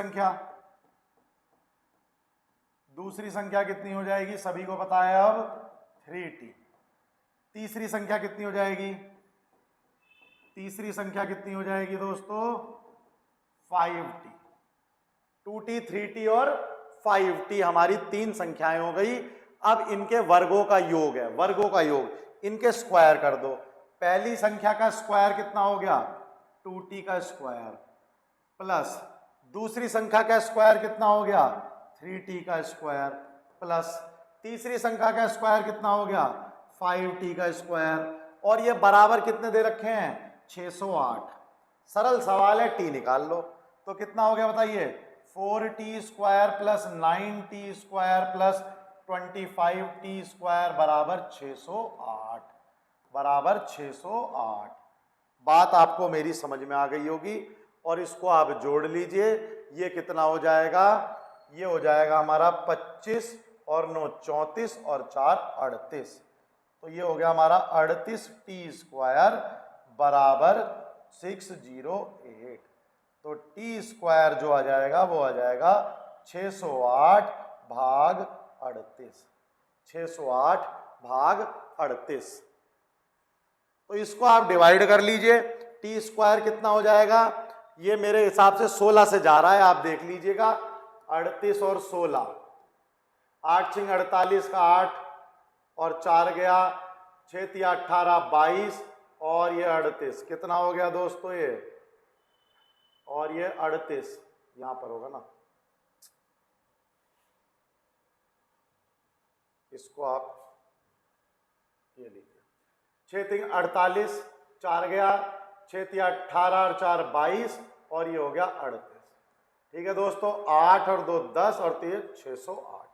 संख्या कितनी हो जाएगी? सभी को पता है अब, 3t। तीसरी संख्या कितनी हो जाएगी? तीसरी संख्या कितनी हो जाएगी दोस्तों? 5t। 2t, 3t और 5t हमारी 3 संख्याएं हो गई। अब इनके वर्गों का योग है, वर्गों का योग, इनके स्क्वायर कर दो। पहली संख्या का स्क्वायर कितना हो गया? 2t का स्क्वायर, प्लस दूसरी संख्या का स्क्वायर कितना हो गया? 3t का स्क्वायर, प्लस तीसरी संख्या का स्क्वायर कितना हो गया? 5t का स्क्वायर, और ये बराबर कितने दे रखे हैं? 608। सरल सवाल है, t निकाल लो। तो कितना हो गया बताइए? 4t square plus 9t square plus 25t square बराबर 608, बराबर 608। बात आपको मेरी समझ में आ गई होगी, और इसको आप जोड़ लीजिए। ये कितना हो जाएगा? ये हो जाएगा हमारा 25 और 9 34 और 4 38। तो ये हो गया हमारा 38t स्क्वायर बराबर 608। तो t स्क्वायर जो आ जाएगा वो आ जाएगा 608 भाग 38, 608 भाग 38। तो इसको आप डिवाइड कर लीजिए। टी स्क्वायर कितना हो जाएगा? ये मेरे हिसाब से 16 से जा रहा है, आप देख लीजिएगा। 38 और 16, 8 6 48 का 8 और 4 गया, 6 3 18 22 और ये 38 कितना हो गया दोस्तों? ये और ये 38 यहां पर होगा ना, इसको आप ये लीजिए। 6 3 48, 4 गया, 6 3 18 और 4 22 और ये हो गया 38। ठीक है दोस्तों, 8 और 2 10 और 3 608,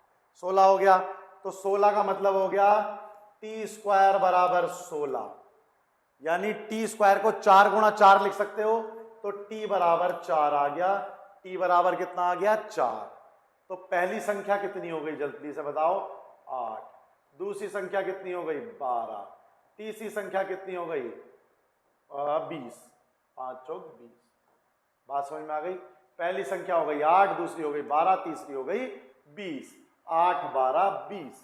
16 हो गया। तो 16 का मतलब हो गया टी स्क्वायर बराबर 16, यानी टी स्क्वायर को 4 गुणा 4 लिख सकते हो। तो टी बराबर 4 आ गया। टी बराबर कितना आ गया? 4। तो पहली संख्या कितनी हो गई जल्दी से बताओ? 8। दूसरी संख्या कितनी हो गई? 12। तीसरी संख्या कितनी हो गई? 20। 5 चौक 20। बात समझ में आ गई? पहली संख्या हो गई 8, दूसरी हो गई 12, तीसरी हो गई 20। 8 12 20।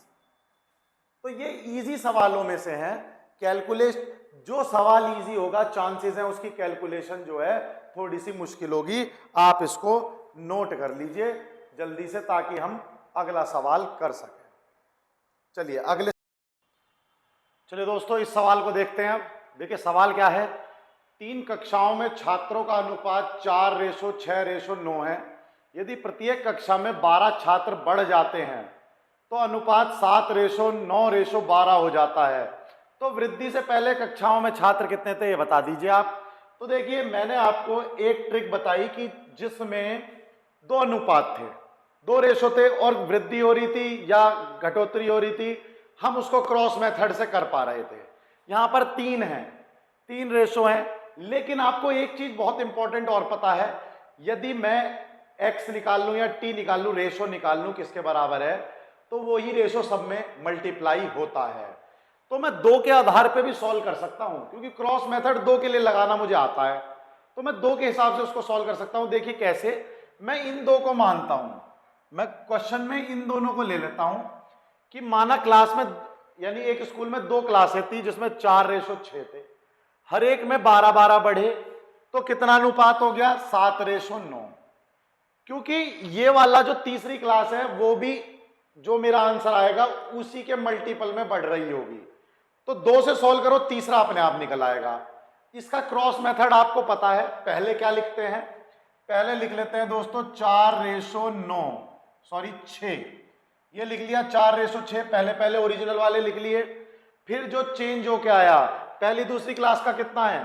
तो ये इजी सवालों में से है। कैलकुलेट जो सवाल इजी होगा, चांसेस हैं उसकी कैलकुलेशन जो है थोड़ी सी मुश्किल होगी। आप इसको नोट कर लीजिए जल्दी से, ताकि हम अगला सवाल कर सकें। चलिए दोस्तों, इस सवाल को देखते हैं। देखिए सवाल क्या है? 3 कक्षाओं में छात्रों का अनुपात 4:6:9 है। यदि प्रत्येक कक्षा में 12 छात्र बढ़ जाते हैं तो अनुपात 7:9:12 हो जाता है। तो वृद्धि से पहले कक्षाओं में छात्र कितने थे ये बता दीजिए आप। तो देखिए मैंने आपको एक ट्रिक बताई कि जिसमें 2 अनुपात थे, 2 रेशो थे और वृद्धि हो रही थी या घटोत्तरी हो रही थी, हम उसको क्रॉस मेथड से कर पा रहे थे। यहां पर 3 है, 3 रेशो हैं। लेकिन आपको एक चीज बहुत इंपॉर्टेंट और पता है, यदि मैं x निकाल लूं या t निकाल लूं, रेशो निकाल लूं किसके बराबर है, तो वही रेशो सब में मल्टीप्लाई होता है। तो मैं 2 के आधार पे भी सॉल्व कर सकता हूं, क्योंकि क्रॉस मेथड 2 के लिए लगाना मुझे आता है, तो मैं 2 के हिसाब से उसको सॉल्व कर सकता हूं। देखिए कैसे? मैं इन 2 को मानता हूं, मैं क्वेश्चन में इन दोनों को ले लेता हूं कि माना क्लास में, यानी एक स्कूल में 2 क्लासें थी जिसमें 4:6 थे, हर एक में 12-12 बढ़े, तो कितना अनुपात हो गया? 7:9। क्योंकि ये वाला जो तीसरी क्लास है वो भी जो मेरा आंसर आएगा उसी के मल्टीपल में बढ़ रही होगी। तो 2 से सॉल्व करो, तीसरा अपने आप निकल आएगा। इसका क्रॉस मेथड आपको पता है। पहले क्या लिखते हैं? पहले लिख लेते हैं दोस्तों 4:9, सॉरी 6, ये लिख लिया 4:6, पहले पहले ओरिजिनल वाले लिख लिए। फिर जो चेंज होके आया पहली दूसरी क्लास का कितना है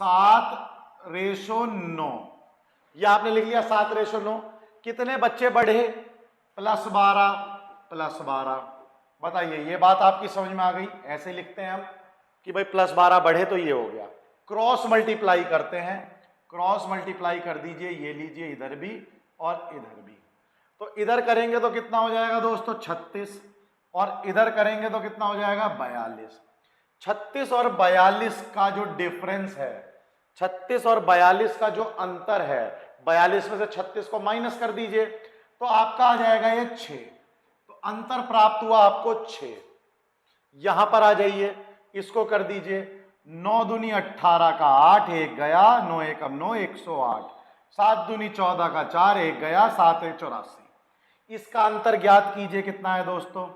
7:9, ये आपने लिख लिया 7:9। कितने बच्चे बढ़े +12 +12। बताइए ये बात आपकी समझ में आ गई। ऐसे लिखते हैं हम कि भाई +12 बढ़े तो ये हो गया। क्रॉस मल्टीप्लाई करते हैं, क्रॉस मल्टीप्लाई कर दीजिए, ये लीजिए इधर भी और इधर भी। तो इधर करेंगे तो कितना हो जाएगा दोस्तों 36, और इधर करेंगे तो कितना हो जाएगा 42। 36 और 42 का जो डिफरेंस है, 36 और 42 का जो अंतर है, 42 में से 36 को माइनस कर दीजिए तो आपका आ जाएगा ये 6। तो अंतर प्राप्त हुआ आपको 6। यहां पर आ जाइए, इसको कर दीजिए 9 दूनी 18 का 8, 1 गया, 9 एकम 9, 108। 7 दूनी 14 का 4, 1 गया, 7 1 84। इसका अंतर ज्ञात कीजिए कितना है दोस्तों।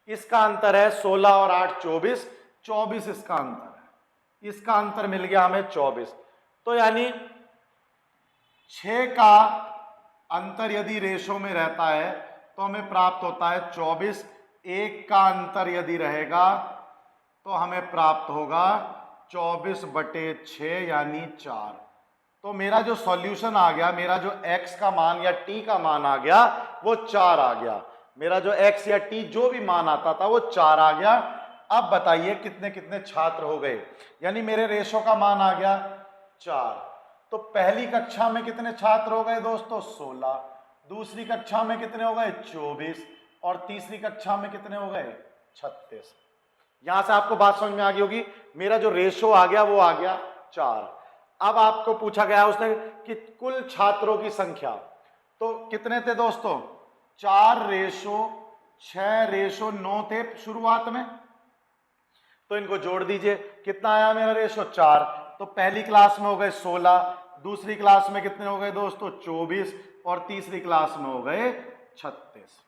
इसका अंतर है 16 और 8 24, 24 इसका अंतर है। इसका अंतर मिल गया हमें 24। तो यानी 6 का अंतर यदि रेशो में रहता है तो हमें प्राप्त होता है 24। 1 का अंतर यदि रहेगा तो हमें प्राप्त होगा 24/6 यानी 4। तो मेरा जो सॉल्यूशन आ गया, मेरा जो x का मान या t का मान आ गया वो 4 आ गया। मेरा जो x या t जो भी मान आता था वो 4 आ गया। अब बताइए कितने कितने छात्र हो गए, यानी मेरे रेशो का मान आ गया 4। तो पहली कक्षा में कितने छात्र हो गए दोस्तों 16, दूसरी कक्षा में कितने हो गए 24, और तीसरी कक्षा में कितने हो गए 36। यहां से आपको बात समझ में आ गई होगी। मेरा जो रेशो आ गया वो आ गया 4। अब आपको पूछा गया उसने कि कुल छात्रों की संख्या, तो कितने थे दोस्तों 4:6:9 थे शुरुआत में। तो इनको जोड़ दीजिए, कितना आया मेरा रेशो 4। तो पहली क्लास में हो गए 16, दूसरी क्लास में कितने हो गए दोस्तों 24, और तीसरी क्लास में हो गए 36।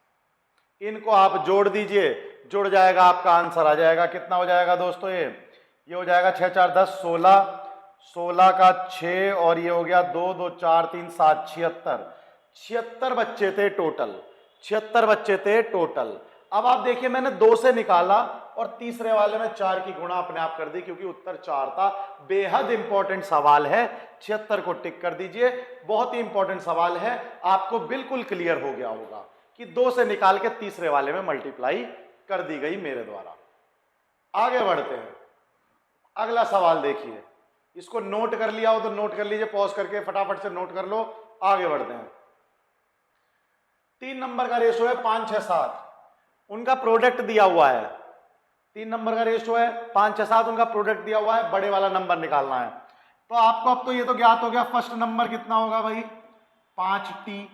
इनको आप जोड़ दीजिए, जुड़ जाएगा, आपका आंसर आ जाएगा। कितना हो जाएगा दोस्तों ये हो जाएगा 6 4 10 16, 16 का 6, और ये हो गया 2 2 4 3 7 76। 76 बच्चे थे टोटल, 76 बच्चे थे टोटल। अब आप देखिए मैंने 2 से निकाला और तीसरे वाले में 4 की गुणा अपने आप कर दी क्योंकि उत्तर 4 था। बेहद इंपॉर्टेंट सवाल है, 76 को टिक कर दीजिए। बहुत ही इंपॉर्टेंट सवाल है, आपको बिल्कुल क्लियर हो गया होगा कि 2 से निकाल के तीसरे वाले में मल्टीप्लाई कर दी गई मेरे द्वारा। आगे बढ़ते हैं, अगला सवाल देखिए। इसको नोट कर लिया हो तो नोट कर लीजिए, पॉज करके फटाफट से नोट कर लो। आगे बढ़ते हैं। 3 नंबर का रेशो है 5 6 7, उनका प्रोडक्ट दिया हुआ है। 3 नंबर का रेशो है 5 6 7, उनका प्रोडक्ट दिया हुआ है, बड़े वाला नंबर निकालना है। तो आपको अब तो ये तो ज्ञात हो गया, फर्स्ट नंबर कितना होगा भाई 5t,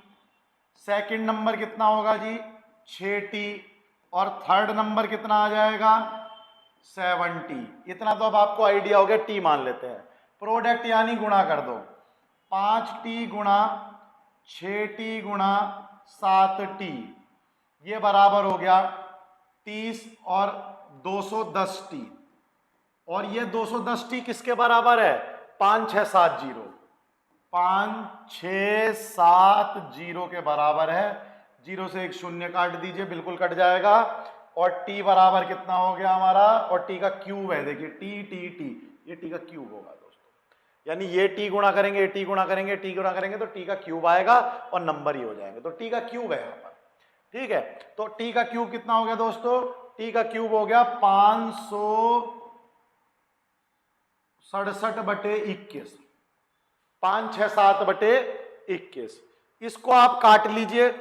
सेकंड नंबर कितना होगा जी 6t, और थर्ड नंबर कितना आ जाएगा 7t। इतना तो अब आपको आइडिया हो गया, t मान लेते हैं। प्रोडक्ट यानी गुणा कर दो, 5t गुणा 6t गुणा 7t, ये बराबर हो गया 30 और 210t। और ये 210t किसके बराबर है 5 6 7 0, 5 6 7 0 के बराबर है। 0 से एक शून्य काट दीजिए, बिल्कुल कट जाएगा। और t बराबर कितना हो गया हमारा, और t का क्यूब है, देखिए t, ये t का क्यूब होगा दोस्तों। यानी ये t गुणा करेंगे, t गुणा करेंगे, t गुणा करेंगे तो t का क्यूब आएगा और नंबर ही हो जाएंगे। तो t का क्यूब है यहाँ पर, ठीक है। तो t का क्यूब कितना हो गया दोस्तों, t का क्यूब हो गया 567/21, 5 6 7/21। इसको आप काट लीजिए,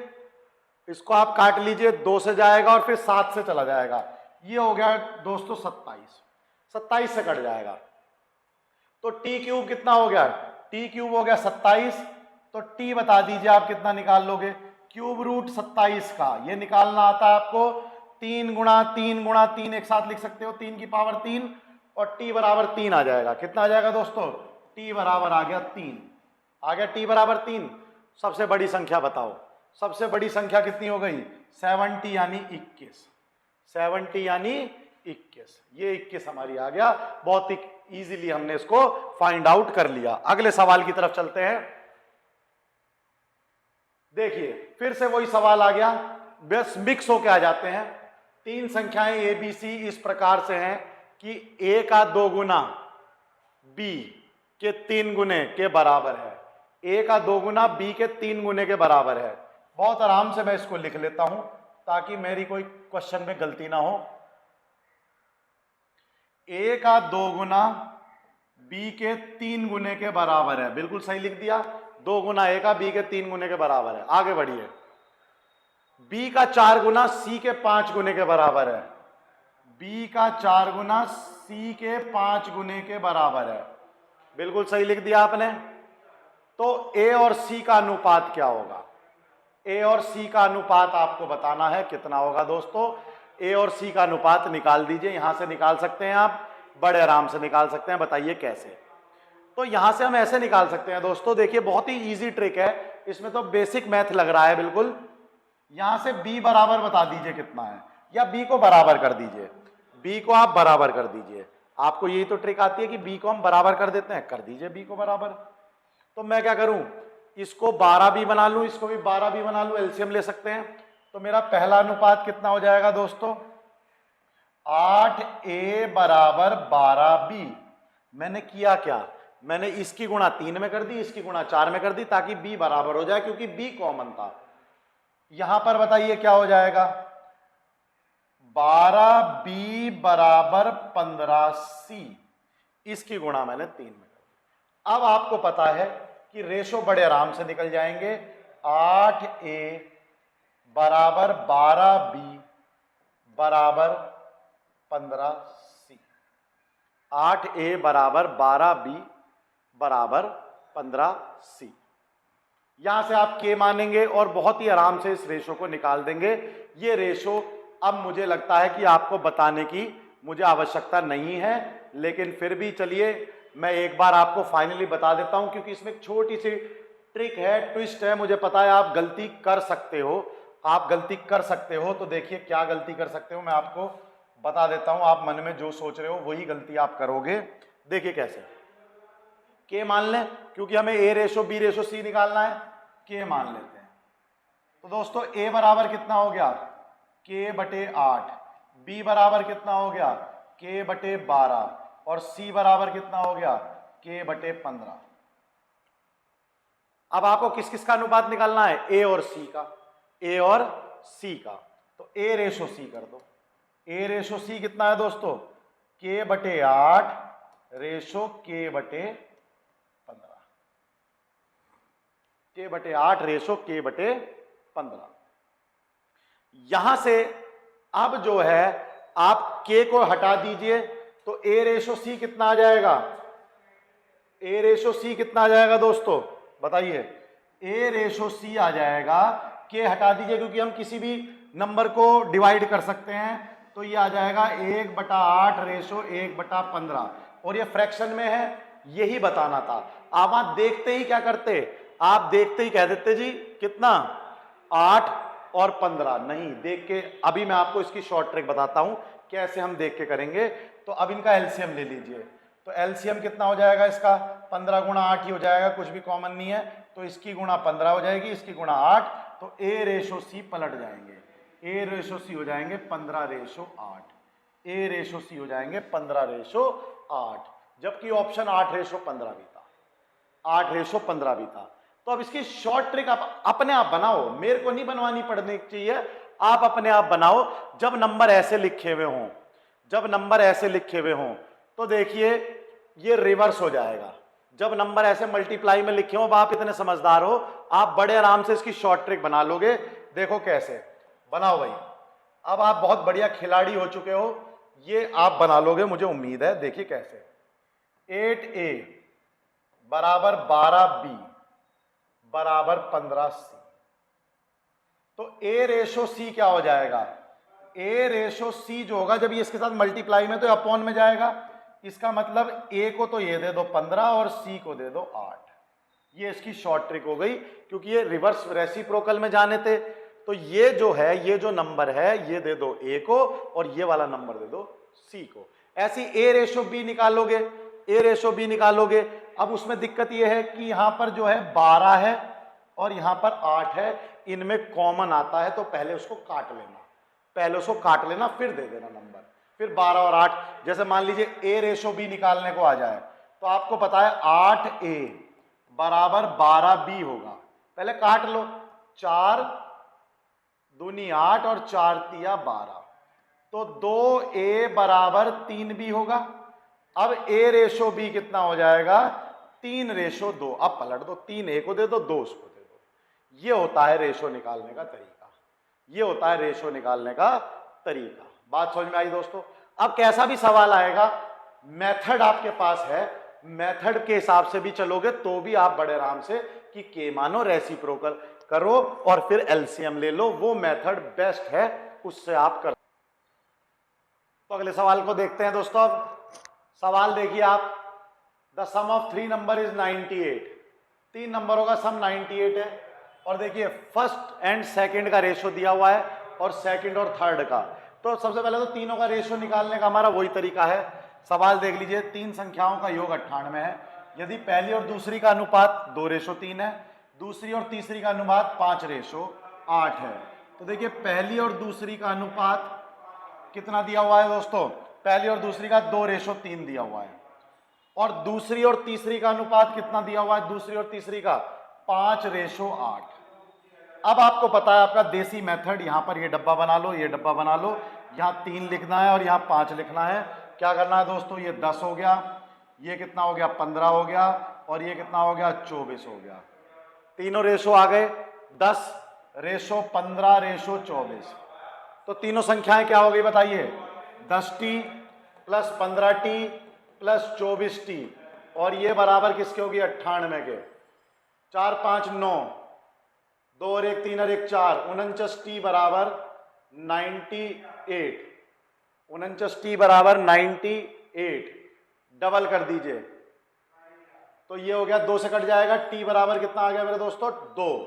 इसको आप काट लीजिए, 2 से जाएगा और फिर 7 से चला जाएगा। ये हो गया दोस्तों 27, 27 से कट जाएगा। तो t क्यूब कितना हो गया, t क्यूब हो गया 27। तो t बता दीजिए आप कितना निकाल लोगे, क्यूब रूट 27 का ये निकालना आता है आपको। 3 गुणा 3 गुणा 3 एक साथ लिख सकते हो, 3 की पावर 3, और t बराबर 3 आ जाएगा। कितना आ जाएगा दोस्तों, t बराबर आ गया 3, आ गया t बराबर 3। सबसे बड़ी संख्या बताओ, सबसे बड़ी संख्या कितनी हो गई 70 यानी 21, 70 यानी 21। ये 21 हमारी आ गया, बहुत ही इजीली हमने इसको फाइंड आउट कर लिया। अगले सवाल की तरफ चलते हैं। देखिए फिर से वही सवाल आ गया, बस मिक्स होके आ जाते हैं। तीन संख्याएं ए बी सी इस प्रकार से हैं कि ए का 2 गुना बी के 3 गुने के बराबर है, ए का 2 गुना बी के 3 गुने के बराबर है। बहुत आराम से मैं इसको लिख लेता हूं ताकि मेरी कोई क्वेश्चन में गलती ना हो। ए का 2 गुना बी के 3 गुने के बराबर है, बिल्कुल सही लिख दिया। 2 गुना ए का बी के 3 गुने के बराबर है। आगे बढ़िए। बी का 4 गुना सी के 5 गुने के बराबर है, बी का 4 गुना सी के 5 गुने के बराबर है, बिल्कुल सही लिख दिया आपने। तो ए और सी का अनुपात क्या होगा? ए और सी का अनुपात आपको बताना है कितना होगा दोस्तों। ए और सी का अनुपात निकाल दीजिए, यहां से निकाल सकते हैं आप, बड़े आराम से निकाल सकते हैं। बताइए कैसे? तो यहां से हम ऐसे निकाल सकते हैं दोस्तों, देखिए बहुत ही इजी ट्रिक है, इसमें तो बेसिक मैथ लग रहा है बिल्कुल। यहां से b बराबर बता दीजिए कितना है, या b को बराबर कर दीजिए, b को आप बराबर कर दीजिए। आपको यही तो ट्रिक आती है कि b को हम बराबर कर देते हैं, कर दीजिए b को बराबर। तो मैं क्या करूं, इसको 12 भी बना लूं, इसको भी 12 भी बना लूं, एलसीएम ले सकते हैं। तो मेरा पहला अनुपात कितना हो जाएगा दोस्तों? 8a बराबर 12b। मैंने किया क्या, मैंने इसकी गुणा 3 में कर दी, इसकी गुणा 4 में कर दी, ताकि b बराबर हो जाए, क्योंकि b कॉमन था। यहां पर बताइए क्या हो जाएगा? 12b बराबर 15c, इसकी गुणा मैंने 3 में कर दी। अब आपको पता है कि रेशो बड़े आराम से निकल जाएंगे। 8a बराबर 12b बराबर 15c। 8a बराबर 12b बराबर 15c। यहां से आप के मानेंगे और बहुत ही आराम से इस रेशो को निकाल देंगे। ये रेशो अब मुझे लगता है कि आपको बताने की मुझे आवश्यकता नहीं है, लेकिन फिर भी चलिए मैं एक बार आपको फाइनली बता देता हूं, क्योंकि इसमें एक छोटी सी ट्रिक है, ट्विस्ट है। मुझे पता है आप गलती कर सकते हो, आप गलती कर सकते हो। तो देखिए क्या गलती कर सकते हो, मैं आपको बता देता हूं। आप मन में जो सोच रहे हो वही गलती आप करोगे। देखिए कैसे। के मान लें, क्योंकि हमें ए रेशो बी रेशो सी निकालना है, के मान लेते हैं। तो दोस्तों ए बराबर कितना हो गया? के बटे 8। बी बराबर कितना हो गया? के बटे 12। और सी बराबर कितना हो गया? के बटे 15। अब आपको किस किस का अनुपात निकालना है? ए और सी का, ए और सी का। तो ए रेशो सी कर दो। ए रेशो सी कितना है दोस्तों? के बटे 8 रेशो के बटे 15। के बटे 8 रेशो के बटे 15। यहां से अब जो है आप के को हटा दीजिए, तो ए रेशो सी कितना आ जाएगा? ए रेशो सी कितना आ जाएगा दोस्तों? बताइए। ए रेशो सी आ जाएगा, के हटा दीजिए क्योंकि हम किसी भी नंबर को डिवाइड कर सकते हैं। तो ये आ जाएगा 1/8 रेशो 1/15। और ये फ्रैक्शन में है, यही बताना था। आप देखते ही क्या करते, आप देखते ही कह देते जी कितना 8 और 15। नहीं देख के, अभी मैं आपको इसकी शॉर्ट ट्रिक बताता हूं कैसे हम देख के करेंगे। तो अब इनका एलसीएम ले लीजिए। तो एलसीएम कितना हो जाएगा इसका? 15 गुणा 8 ही हो जाएगा, कुछ भी कॉमन नहीं है। तो इसकी गुणा 15 हो जाएगी, इसकी गुणा 8। तो ए रेशो सी पलट जाएंगे, ए रेशो सी हो जाएंगे 15 रेशो 8। ए रेशो सी हो जाएंगे 15 रेशो 8, जबकि ऑप्शन 8 रेशो 15 भी था, 8 रेशो 15 भी था। तो अब इसकी शॉर्ट ट्रिक आप अपने आप बनाओ, मेरे को नहीं बनवानी पड़नी चाहिए, आप अपने आप बनाओ। जब नंबर ऐसे लिखे हुए हों, जब नंबर ऐसे लिखे हुए हों, तो देखिए ये रिवर्स हो जाएगा। जब नंबर ऐसे मल्टीप्लाई में लिखे हो, आप इतने समझदार हो, आप बड़े आराम से इसकी शॉर्ट ट्रिक बना लोगे। देखो कैसे बनाओ भाई। अब आप बहुत बढ़िया खिलाड़ी हो चुके हो, ये आप बना लोगे मुझे उम्मीद है। देखिए कैसे। 8a बराबर 12b बराबर 15c। तो a रेशो c क्या हो जाएगा? a रेशो c जो होगा, जब ये इसके साथ मल्टीप्लाई में तो अपॉन में जाएगा। इसका मतलब a को तो ये दे दो 15 और c को दे दो 8। ये इसकी शॉर्ट ट्रिक हो गई, क्योंकि ये रिवर्स रेसिप्रोकल में जाने थे। तो ये जो है, ये जो नंबर है, ये दे दो a को और ये वाला नंबर दे दो c को। ऐसी a रेशो b निकालोगे, a रेशो b निकालोगे। अब उसमें दिक्कत ये है कि यहां पर जो है 12 है और यहां पर 8 है। इनमें कॉमन आता है तो पहले उसको काट लेना, फिर दे देना नंबर। फिर 12 और 8, जैसे मान लीजिए A रेशो B निकालने को आ जाए तो आपको पता है 8A बराबर 12B होगा। पहले काट लो, 4 दूनी 8 और 4 तिया 12, तो 2A बराबर 3B होगा। अब A रेशो B कितना हो जाएगा, 3 रेशो 2। अब पलट दो, 3 A को दे दो, 2 उसको दे दो। ये होता है रेशो निकालने का तरीका। बात समझ में आई दोस्तों? अब कैसा भी सवाल आएगा, मेथड आपके पास है, मेथड के हिसाब से भी चलोगे तो भी आप बड़े आराम से कि के मानो रेसिप्रोकल करो और फिर एलसीएम ले लो, वो मेथड बेस्ट है, उससे आप कर। तो अगले सवाल को देखते हैं दोस्तों। अब सवाल देखिए आप, the sum of 3 number is 98। 3 नंबरों का सम 98 है और देखिए फर्स्ट एंड सेकंड का रेशो दिया हुआ है और सेकंड और थर्ड का। तो सबसे पहले तो तीनों का रेशो निकालने का हमारा वही तरीका है। सवाल देख लीजिए, 3 संख्याओं का योग 98 है। यदि पहली और दूसरी का अनुपात 2:3 है, दूसरी और तीसरी का अनुपात 5:8 है, तो देखिए पहली और दूसरी का अनुपात कितना दिया हुआ है दोस्तों, पहली और दूसरी का 2:3 दिया हुआ है, और दूसरी और तीसरी का अनुपात कितना दिया हुआ है, दूसरी और तीसरी का 5:8। अब आपको पता है आपका देसी मेथड, यहां पर ये डब्बा बना लो, ये डब्बा बना लो, यहां 3 लिखना है और यहां 5 लिखना है। क्या करना है दोस्तों, ये 10 हो गया, ये कितना हो गया 15 हो गया, और ये कितना हो गया 24 हो गया। तीनों रेशो आ गए, 10:15:24। तो तीनों संख्याएं क्या हो गई बताइए, 10T plus 15T plus 24T, और ये बराबर किसके होगी 98 के। 4 5 9, 2 और 1 3 और 1 4, 49T बराबर 98। 49T बराबर 98। डबल कर दीजिए तो ये हो गया, 2 से कट जाएगा, T बराबर कितना आ गया मेरे दोस्तों 2।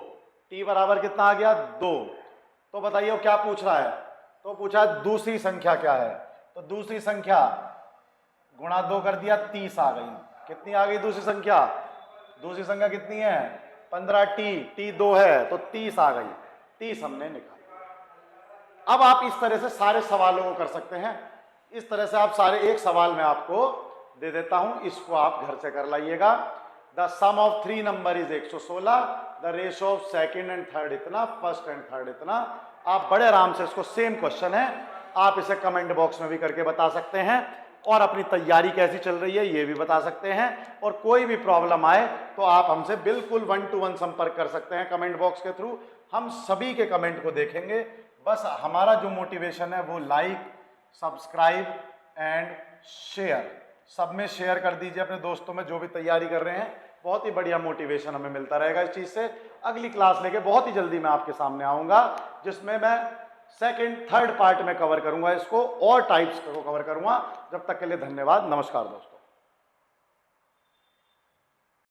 T बराबर कितना आ गया 2। तो बताइए वो क्या पूछ रहा है, तो पूछा दूसरी संख्या क्या है, तो दूसरी संख्या गुणा 2 कर दिया, 30 आ गई। कितनी आ गई दूसरी संख्या, दूसरी संख्या कितनी है 15T, T 2 है तो 30 आ गई, 30 हमने निकाली। अब आप इस तरह से सारे सवालों को कर सकते हैं। इस तरह से आप सारे, एक सवाल में आपको दे देता हूं, इसको आप घर से कर लाइएगा। The sum of 3 number is 116, the ratio of second and third इतना, फर्स्ट एंड थर्ड इतना। आप बड़े आराम से, इसको सेम क्वेश्चन है, आप इसे कमेंट बॉक्स में भी करके बता सकते हैं, और अपनी तैयारी कैसी चल रही है ये भी बता सकते हैं। और कोई भी प्रॉब्लम आए तो आप हमसे बिल्कुल 1-to-1 संपर्क कर सकते हैं कमेंट बॉक्स के थ्रू। हम सभी के कमेंट को देखेंगे। बस हमारा जो मोटिवेशन है वो लाइक, सब्सक्राइब एंड शेयर, सब में शेयर कर दीजिए अपने दोस्तों में जो भी तैयारी कर रहे हैं। बहुत ही बढ़िया मोटिवेशन हमें मिलता रहेगा इस चीज़ से। अगली क्लास लेके बहुत ही जल्दी मैं आपके सामने आऊँगा, जिसमें मैं सेकंड थर्ड पार्ट में कवर करूंगा इसको, और टाइप्स को कवर करूंगा। जब तक के लिए धन्यवाद, नमस्कार दोस्तों।